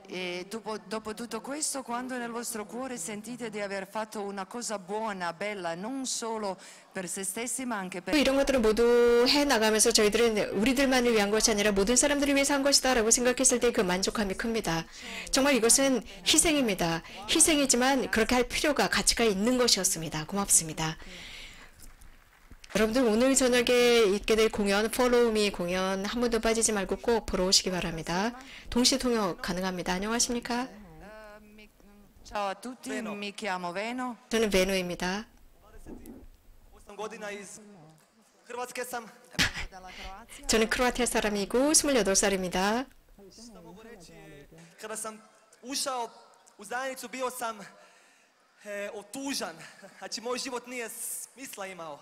E dopo tutto questo, quando nel vostro cuore sentite di aver fatto una cosa buona, bella, non solo per se stessi, ma anche per 이런 것들을 모두 해나가면서 저희들은 우리들만을 위한 것이 아니라 모든 사람들을 위해서 한 것이다 라고 생각했을 때 그 만족감이 큽니다. 정말 이것은 희생입니다. 희생이지만 그렇게 할 필요가, 가치가 있는 것이었습니다. 고맙습니다. 여러분들 오늘 저녁에 있게 될 공연, Follow Me 공연 한 번도 빠지지 말고 꼭 보러 오시기 바랍니다. 동시 통역 가능합니다. 안녕하십니까? Ciao a tutti, mi chiamo Veno. 저는 베노입니다. 8 godina iz Hrvatske sam. 저는 크로아티아 사람이고 28살입니다. Mogu reći, kada sam ušao u zajednicu bio sam otužan. Znači moj život nije smisla imao.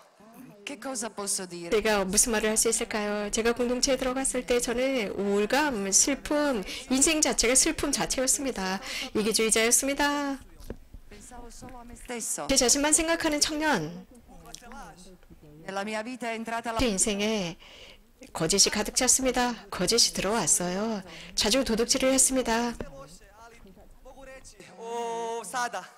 Che cosa posso dire? 제가 무슨 말을 할 수 있을까요? 제가 공동체에 들어갔을 때 저는 우울감, 슬픔, 인생 자체가 슬픔 자체였습니다. 이기주의자였습니다. Pensavo solo a me stesso. 제 자신만 생각하는 청년. Nella mia vita è entrata la 제 인생에 거짓이 가득 찼습니다. 거짓이 들어왔어요. 자주 도둑질을 했습니다. Mogu reći, sada.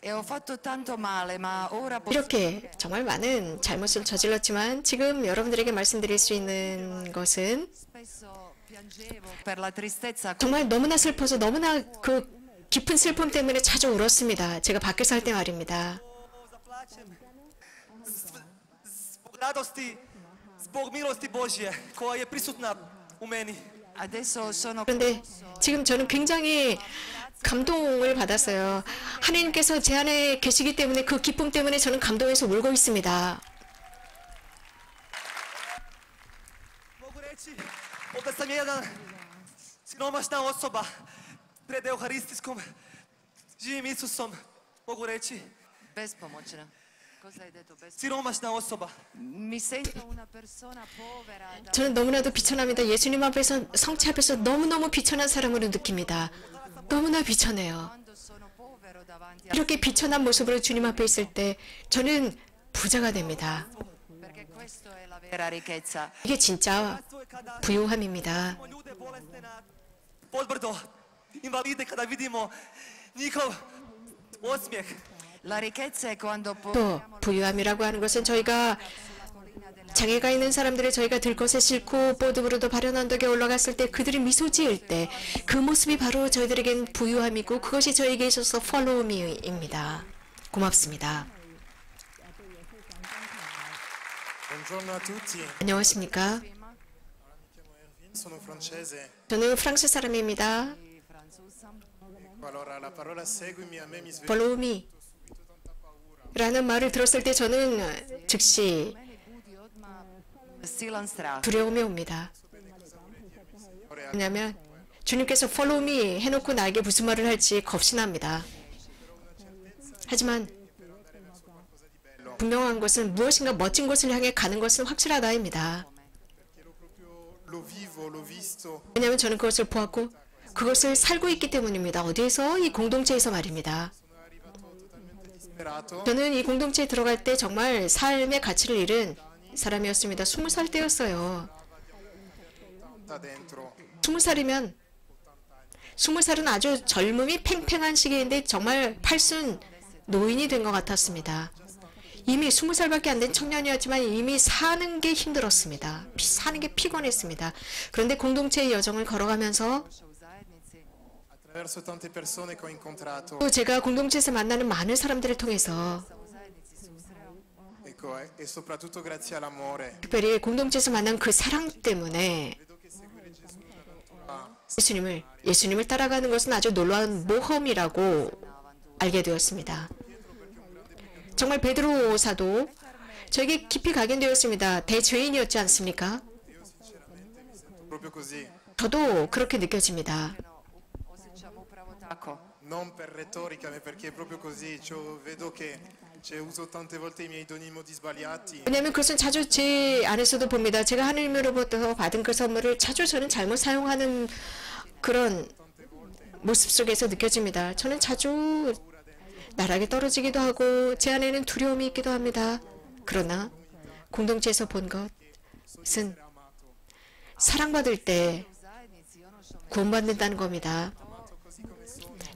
E ho fatto tanto male, ma ora 이렇게 정말 많은 잘못을 저질렀지만 지금 여러분들에게 말씀드릴 수 있는 것은 spesso piangevo per la tristezza. 정말 너무나 슬퍼서 너무나 그 깊은 슬픔 때문에 자주 울었습니다. 제가 밖에서 할 때 말입니다. Zbog radosti, zbog milosti Božje koja je prisutna u meni. Adesso sono 그런데 지금 저는 굉장히 감동을 받았어요. 하나님께서 제 안에 계시기 때문에 그 기쁨 때문에 저는 감동해서 울고 있습니다. Mogu reći, ovdje sam jedan siromašna osoba pred Euharistijskom živim Isusom. Mogu reći, bespomoćna. Cosa hai detto? siromašna osoba. Mi sento una persona povera. 저는 너무나도 비천합니다. 예수님 앞에서, 성체 앞에서 너무너무 비천한 사람으로 느낍니다. 너무나 비천해요. 이렇게 비천한 모습으로 주님 앞에 있을 때 저는 부자가 됩니다. Perché questo è la vera ricchezza. 이게 진짜 부유함입니다. Podbrdo, invalide kada vidimo njihov osmijeh. La ricchezza è quando 또 부유함이라고 하는 것은 저희가 장애가 있는 사람들을 저희가 들것에 싣고 보드브로도 바른 언덕에 올라갔을 때 그들이 미소 지을 때 그 모습이 바로 저희들에겐 부유함이고 그것이 저에게 있어서 Follow Me입니다. 고맙습니다. Buongiorno a tutti. 안녕하십니까? Sono francese. 저는 프랑스 사람입니다. Allora la parola seguimi a me mi sveglia. Follow Me 라는 말을 들었을 때 저는 즉시 두려움이 옵니다. 왜냐하면 주님께서 Follow Me 해놓고 나에게 무슨 말을 할지 겁이 납니다. 하지만 분명한 것은 무엇인가 멋진 곳을 향해 가는 것은 확실하다입니다. 왜냐하면 저는 그것을 보았고 그것을 살고 있기 때문입니다. 어디에서? 이 공동체에서 말입니다. 저는 이 공동체에 들어갈 때 정말 삶의 가치를 잃은 사람이었습니다. 20살 때였어요. 20살은 아주 젊음이 팽팽한 시기인데 정말 팔순 노인이 된 것 같았습니다. 이미 20살밖에 안 된 청년이었지만 이미 사는 게 힘들었습니다. 사는 게 피곤했습니다. 그런데 공동체의 여정을 걸어가면서 또 제가 공동체에서 만나는 많은 사람들을 통해서 특별히 공동체에서 만난 그 사랑 때문에 예수님을 따라가는 것은 아주 놀라운 모험이라고 알게 되었습니다. 정말 베드로 사도 저에게 깊이 각인되었습니다. 대죄인이었지 않습니까? Proprio così. 저도 그렇게 느껴집니다. Non per retorica, ma perché è proprio così. Vedo che uso tante volte i miei doni in modi sbagliati. 왜냐하면 그것은 자주 제 안에서도 봅니다. 제가 하느님으로부터 받은 그 선물을 자주 저는 잘못 사용하는 그런 모습 속에서 느껴집니다. 저는 자주 나락에 떨어지기도 하고 제 안에는 두려움이 있기도 합니다. 그러나 공동체에서 본 것은 사랑받을 때 구원받는다는 겁니다.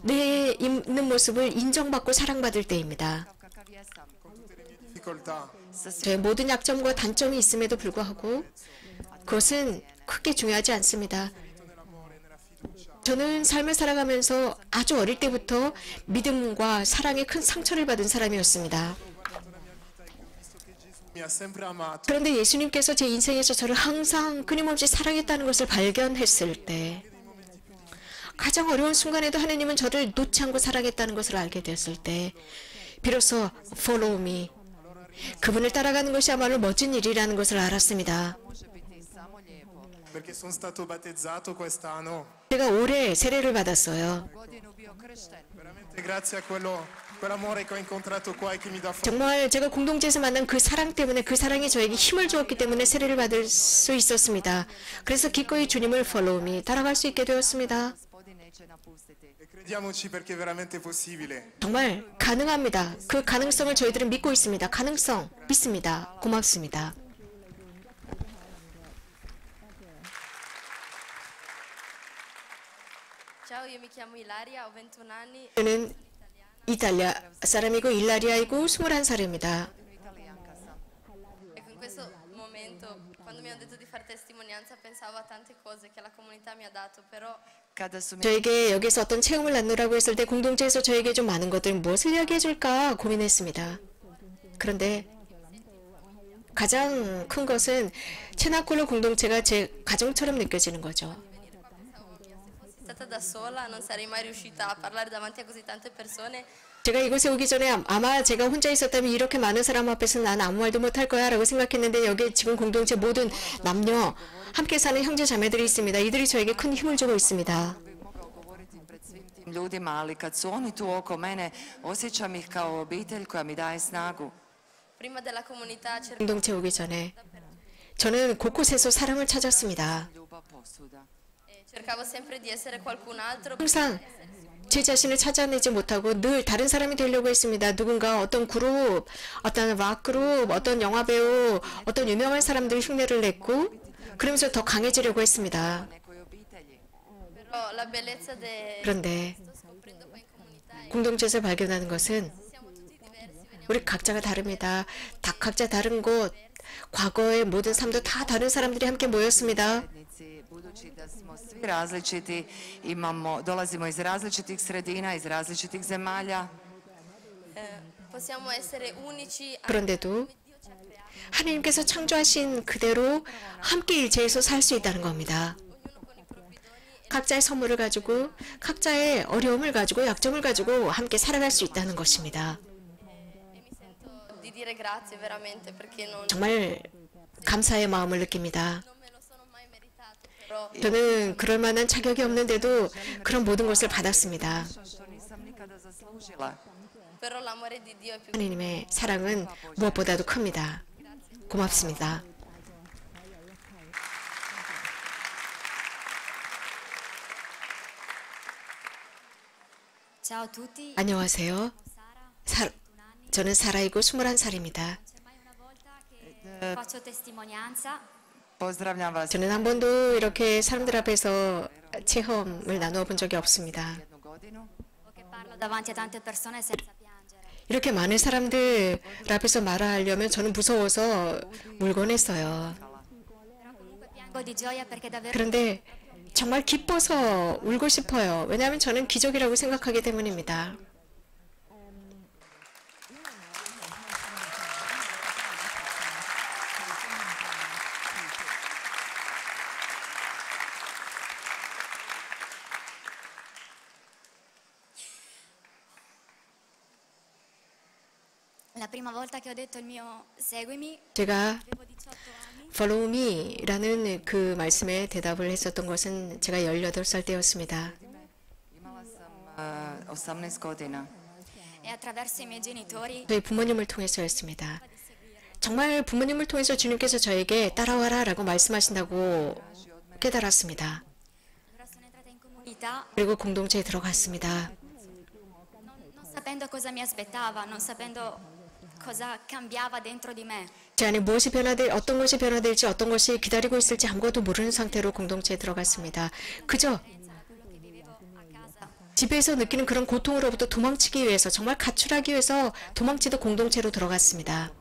내 있는 모습을 인정받고 사랑받을 때입니다. 제 모든 약점과 단점이 있음에도 불구하고 그것은 크게 중요하지 않습니다. 저는 삶을 살아가면서 아주 어릴 때부터 믿음과 사랑에 큰 상처를 받은 사람이었습니다. 그런데 예수님께서 제 인생에서 저를 항상 끊임없이 사랑했다는 것을 발견했을 때 가장 어려운 순간에도 하나님은 저를 놓지 않고 사랑했다는 것을 알게 되었을 때 비로소 follow me, 그분을 따라가는 것이야말로 멋진 일이라는 것을 알았습니다. Perché sono stato battezzato quest'anno. 제가 올해 세례를 받았어요. Veramente grazie a quell'amore che ho incontrato qua e che mi dà forza. 정말 제가 공동체에서 만난 그 사랑 때문에 그 사랑이 저에게 힘을 주었기 때문에 세례를 받을 수 있었습니다. 그래서 기꺼이 주님을 follow me, 따라갈 수 있게 되었습니다. Crediamoci perché è veramente possibile. 정말 가능합니다. 그 가능성을 저희들은 믿고 있습니다. 가능성 믿습니다. 고맙습니다. Ciao, io mi chiamo Ilaria, ho 21 anni. 저는 이탈리아 사람이고 일라리아이고 21살입니다. Ecco, in questo momento, quando mi hanno detto di fare testimonianza, pensavo a tante cose che la comunità mi ha dato, però 저에게 여기서 어떤 체험을 나누라고 했을 때 공동체에서 저에게 좀 많은 것들 무엇을 이야기해 줄까 고민했습니다. 그런데 가장 큰 것은 체나콜로 공동체가 제 가정처럼 느껴지는 거죠. stata da sola non sarei mai riuscita a parlare davanti a così tante persone. 제가 이곳에 오기 전에 아마 제가 혼자 있었다면 이렇게 많은 사람 앞에서 난 아무 말도 못할 거야 라고 생각했는데 여기 지금 공동체 모든 남녀 함께 사는 형제 자매들이 있습니다. 이들이 저에게 큰 힘을 주고 있습니다. Ljudima, ali kad su oni tu oko mene, osjećam ih kao obitelj koja mi daje snagu. Prima della comunità 공동체 오기 전에 저는 곳곳에서 사랑을 찾았습니다. cercavo sempre di essere qualcun altro. 항상 제 자신을 찾아내지 못하고 늘 다른 사람이 되려고 했습니다. 누군가 어떤 그룹, 어떤 락 그룹, 어떤 영화 배우, 어떤 유명한 사람들 흉내를 냈고 그러면서 더 강해지려고 했습니다. Però la bellezza 그런데 공동체에서 발견하는 것은 우리 각자가 다릅니다. 다 각자 다른 곳, 과거의 모든 삶도 다 다른 사람들이 함께 모였습니다. Budući da smo svi različiti, dolazimo iz različitih sredina, iz različitih zemalja. possiamo essere unici. 그런데도 하나님께서 창조하신 그대로 함께 일체해서 살 수 있다는 겁니다. 각자의 선물을 가지고 각자의 어려움을 가지고 약점을 가지고 함께 살아갈 수 있다는 것입니다. Di dire grazie veramente perché non 정말 감사의 마음을 느낍니다. però 저는 그럴 만한 자격이 없는데도 그런 모든 것을 받았습니다. però l'amore di Dio è più 하나님의 사랑은 무엇보다도 큽니다. 고맙습니다. Ciao a tutti. 안녕하세요. 저는 사라이고 21살입니다. Faccio testimonianza. Pozdravljam vas. 저는 한 번도 이렇게 사람들 앞에서 체험을 나누어 본 적이 없습니다. Che parlo davanti a tante persone senza piangere. 이렇게 많은 사람들 앞에서 말하려면 저는 무서워서 울곤 했어요. Piango di gioia perché davvero 그런데 정말 기뻐서 울고 싶어요. 왜냐하면 저는 기적이라고 생각하기 때문입니다. prima volta che ho detto il mio seguimi, 제가 avevo 18 anni. Follow me라는 그 말씀에 대답을 했었던 것은 제가 18살 때였습니다. 18 godina. E attraverso i miei genitori 저희 부모님을 통해서였습니다. 정말 부모님을 통해서 주님께서 저에게 따라와라 라고 말씀하신다고 깨달았습니다. comunità, 그리고 공동체에 들어갔습니다. non sapendo cosa mi aspettava, non sapendo cosa cambiava dentro di me. 제 안에 어떤 것이 변화될지 어떤 것이 기다리고 있을지 아무것도 모르는 상태로 공동체에 들어갔습니다. 그저 집에서 느끼는 그런 고통으로부터 도망치기 위해서 정말 가출하기 위해서 도망치던 공동체로 들어갔습니다.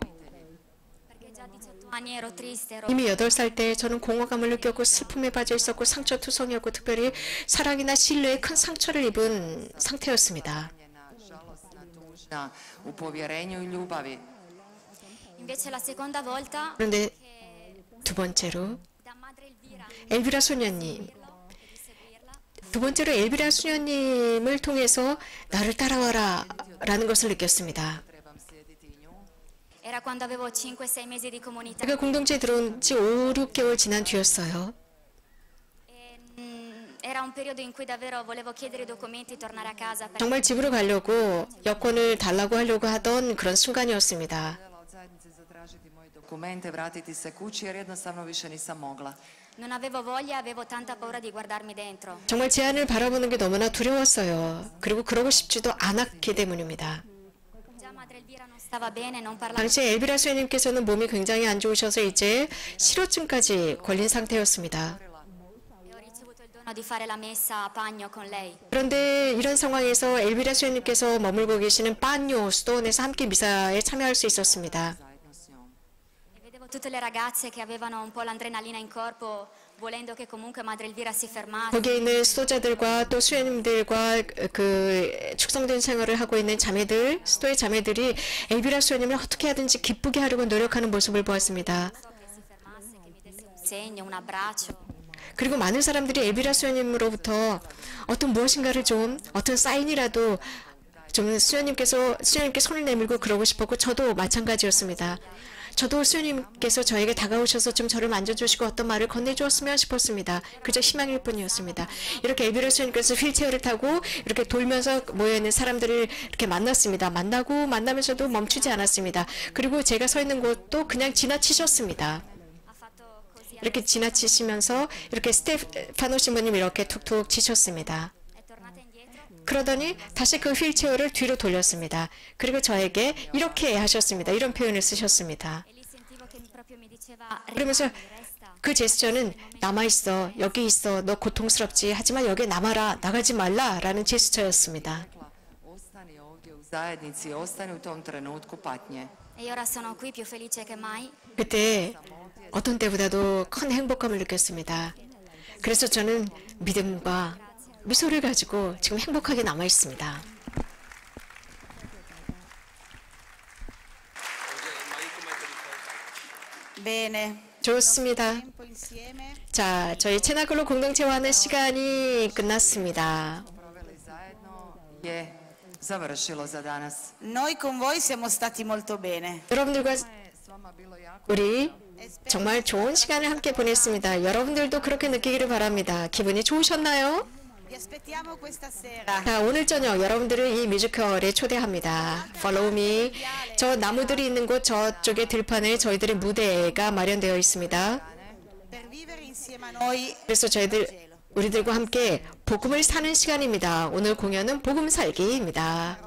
Perché già a 18 anni ero triste, ero 이미 8살 때 저는 공허감을 느꼈고 슬픔에 빠져 있었고 상처투성이었고 특별히 사랑이나 신뢰에 큰 상처를 입은 상태였습니다. Upovjerenju i ljubavi. invece la seconda volta 그런데 두 번째로 da madre Elvira 엘비라 소녀님, 두 번째로 엘비라 소녀님을 통해서 나를 따라와라 라는 것을 느꼈습니다. era quando avevo 5-6 mesi di comunità. 제가 공동체에 들어온 지 5, 6개월 지난 뒤였어요. Era un periodo in cui davvero volevo chiedere i documenti, tornare a casa. 정말 집으로 가려고 여권을 달라고 하려고 하던 그런 순간이었습니다. Dokumente, vratiti se kući jer jednostavno više nisam mogla. Non avevo voglia, avevo tanta paura di guardarmi dentro. 정말 제 안을 바라보는 게 너무나 두려웠어요. 그리고 그러고 싶지도 않았기 때문입니다. Già madre Elvira non stava bene, non parlava. 당시 엘비라 수녀님께서는 몸이 굉장히 안 좋으셔서 이제 실어증까지 걸린 상태였습니다. E ho ricevuto il dono di fare la messa a Pagno con lei. 그런데 이런 상황에서 엘비라 수녀님께서 머물고 계시는 빠뇨 수도원에서 함께 미사에 참여할 수 있었습니다. E vedevo tutte le ragazze che avevano un po' l'adrenalina in corpo, volendo che comunque madre Elvira si fermasse. 거기에 있는 수도자들과 또 수녀님들과 그 축성된 생활을 하고 있는 자매들, 수도의 자매들이 엘비라 수녀님을 어떻게 하든지 기쁘게 하려고 노력하는 모습을 보았습니다. Un segno, un abbraccio. 그리고 많은 사람들이 엘비라 수녀님으로부터 어떤 무엇인가를 좀 어떤 사인이라도 좀 수녀님께 손을 내밀고 그러고 싶었고 저도 마찬가지였습니다. 저도 수녀님께서 저에게 다가오셔서 좀 저를 만져주시고 어떤 말을 건네주었으면 싶었습니다. 그저 희망일 뿐이었습니다. 이렇게 엘비라 수녀님께서 휠체어를 타고 이렇게 돌면서 모여있는 사람들을 이렇게 만났습니다. 만나면서도 멈추지 않았습니다. 그리고 제가 서 있는 곳도 그냥 지나치셨습니다. 이렇게 지나치시면서 이렇게 스테파노 신부님이 이렇게 툭툭 치셨습니다. 그러더니 다시 그 휠체어를 뒤로 돌렸습니다. 그리고 저에게 이렇게 하셨습니다. 이런 표현을 쓰셨습니다. 그러면서 그 제스처는 남아있어, 여기 있어, 너 고통스럽지, 하지만 여기에 남아라, 나가지 말라 라는 제스처였습니다. Ostani ovdje u zajednici, ostani u tom trenutku patnje. E ora sono qui più felice che mai. 그때 어떤 때보다도 큰 행복감을 느꼈습니다. 그래서 저는 믿음과 미소를 가지고 지금 행복하게 남아 있습니다. Bene. 좋습니다. Tempo insieme. 자, 저희 채나글로 공동체화하는 시간이 끝났습니다. Proveli zajedno je završilo za danas. Noi con voi siamo stati molto bene. 여러분들과 S vama bilo jako 우리 정말 좋은 시간을 함께 보냈습니다. 여러분들도 그렇게 느끼기를 바랍니다. 기분이 좋으셨나요? Vi aspettiamo questa sera. 자, 오늘 저녁 여러분들을 이 뮤지컬에 초대합니다. Follow me. 저 나무들이 있는 곳 저쪽의 들판에 저희들의 무대가 마련되어 있습니다. Per vivere insieme a noi. 그래서 우리들과 함께 복음을 사는 시간입니다. 오늘 공연은 복음 살기입니다.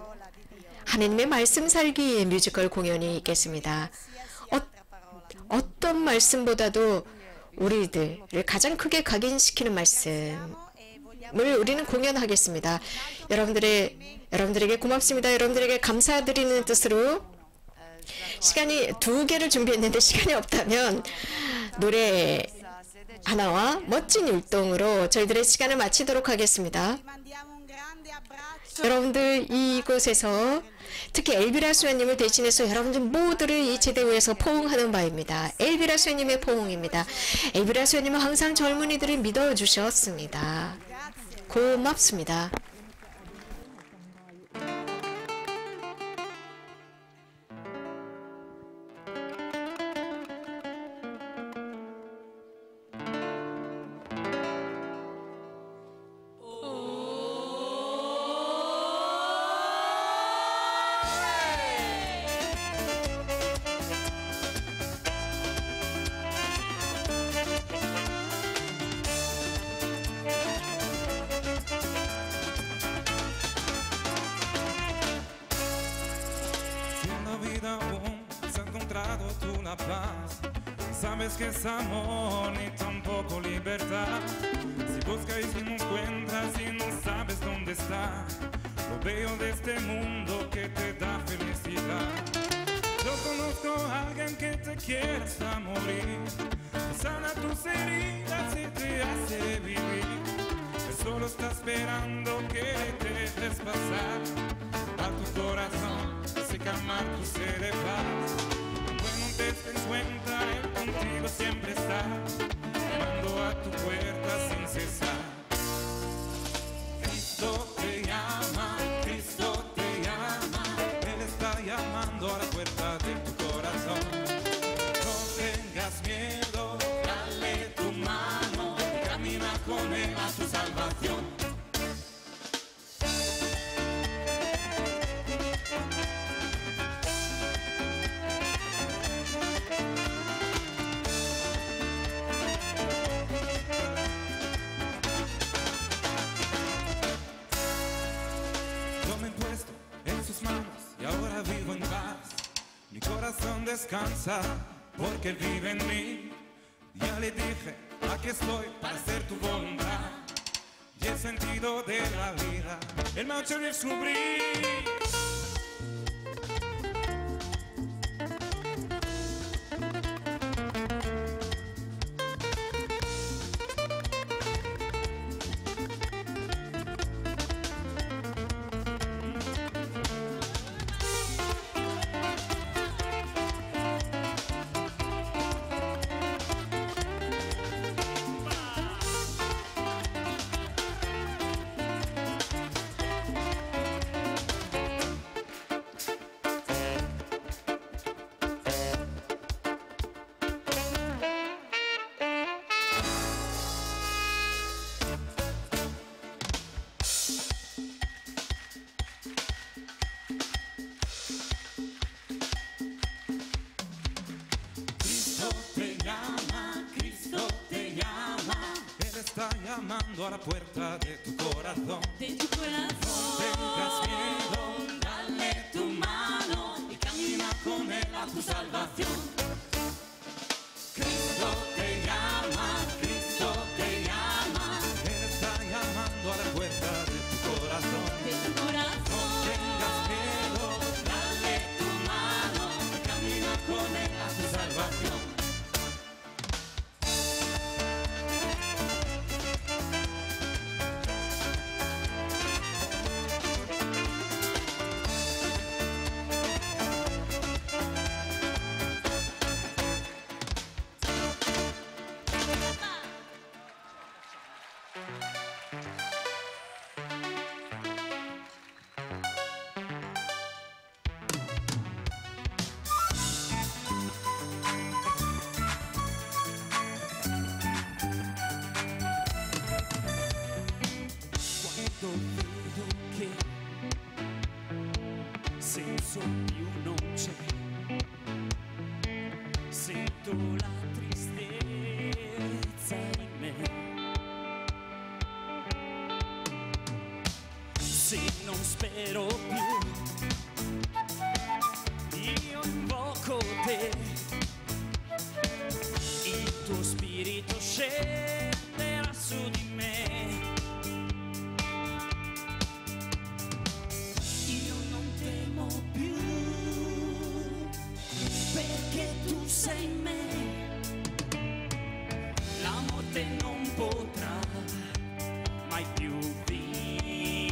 하나님의 말씀 살기 뮤지컬 공연이 있겠습니다. 어떤 말씀보다도 우리들을 가장 크게 각인시키는 말씀을 우리는 공연하겠습니다. 여러분들에게 고맙습니다. 여러분들에게 감사드리는 뜻으로 시간이 2개를 준비했는데 시간이 없다면 노래 하나와 멋진 율동으로 저희들의 시간을 마치도록 하겠습니다. 여러분들 이곳에서 특히 엘비라 수녀님을 대신해서 여러분들 모두를 이 제대 위에서 포옹하는 바입니다. 엘비라 수녀님의 포옹입니다. 엘비라 수녀님은 항상 젊은이들을 믿어주셨습니다. 고맙습니다. encontrado tú la paz. Sabes que es amor ni tampoco libertad. Si buscas y no encuentras y no sabes dónde está lo bello de este mundo que te da felicidad. Yo conozco a alguien que te quiere hasta morir, sana tus heridas y te hace vivir. Él solo está esperando que te dejes pasar a tu corazón, así calmar tu sed de paz. Cuando no te des cuenta, Él contigo siempre está, llamando a tu puerta sin cesar. Cristo te llama, Cristo te llama, Él está llamando a la puerta de tu corazón. No tengas miedo, dale tu mano, camina con Él a tu salvación. Yo me he puesto en sus manos y ahora vivo en paz. Mi corazón descansa porque Él vive en mí. Ya le dije, aquí estoy para hacer tu voluntad. Y el sentido de la vida Él me ha hecho descubrir. Llamando a la puerta de tu corazón. De tu corazón. Tengas miedo, dale tu mano y camina con Él a tu salvación. Cristo te llama, Cristo te llama. Él está llamando a la puerta de tu corazón. De tu corazón. No tengas miedo, dale tu mano y camina con Él a tu salvación. Vedo che senso più non c'è, sento la tristezza in me. Se non spero più, io invoco te, il tuo spirito scenderà su di me. Sei me, la morte non potrà mai più vincere,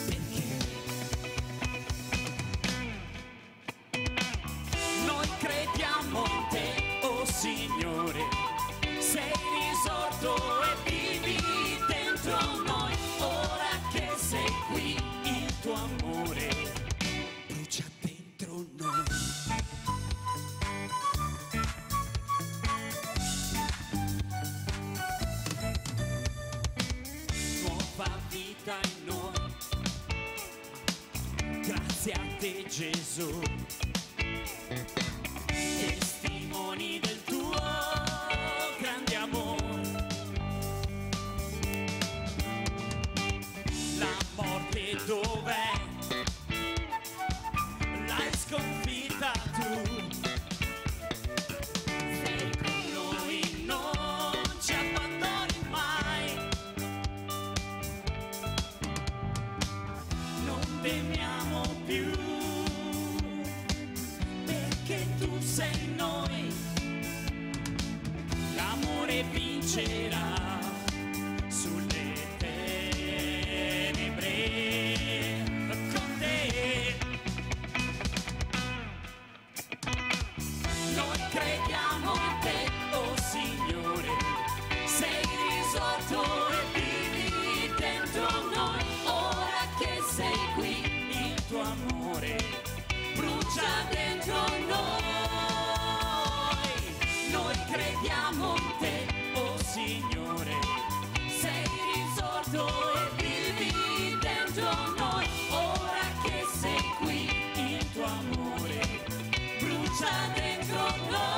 perché noi crediamo in te, oh Signore, sei risorto e vivi dentro noi, ora che sei qui il tuo amore brucia dentro noi. Vita in noi, grazie a te Gesù, testimoni del tuo grande amore. La morte dov'è? L'hai sconfitta. lucerà sulle tenebre con te. Noi crediamo in te, oh Signore, sei risorto e vivi dentro noi. Ora che sei qui, il tuo amore brucia dentro noi. Noi crediamo in te, oh Signore, sei risorto e vivi dentro noi. Ora che sei qui, il tuo amore brucia dentro noi.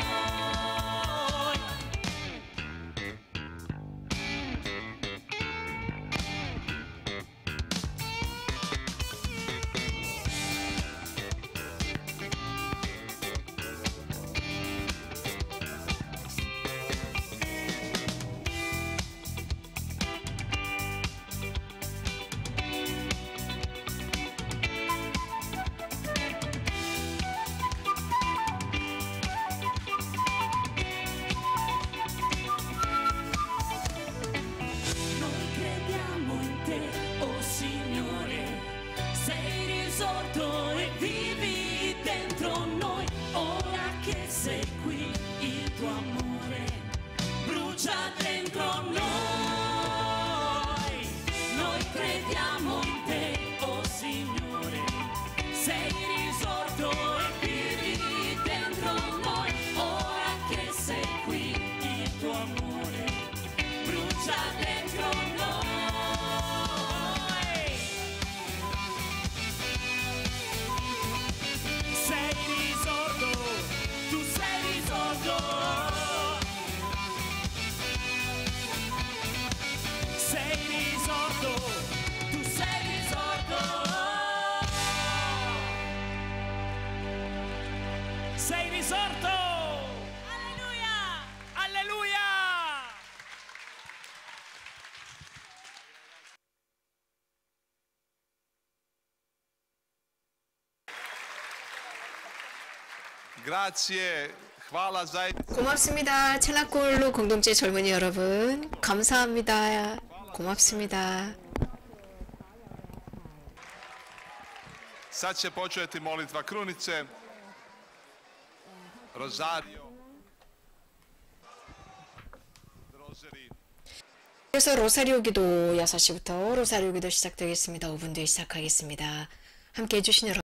Noi crediamo in te, oh Signore, sei risorto e vivi dentro noi. Ora che sei qui, il tuo amore brucia dentro noi. Noi crediamo in te, oh Signore, sei risorto e vivi dentro noi. Ora che sei qui, il tuo amore brucia dentro noi. Sei risorto, tu sei risorto. Sei risorto, tu sei risorto. Sei risorto. Alleluia! Alleluia! Grazie. Hvala zajedno. 고맙습니다. 첼라골로 공동체 젊은이 여러분. 감사합니다. 고맙습니다. Sad će početi molitva krunice. Rosario. 그래서 로사리오 기도 6시부터 로사리오 기도 시작되겠습니다. 5분 뒤에 시작하겠습니다. 함께 해주신 여러분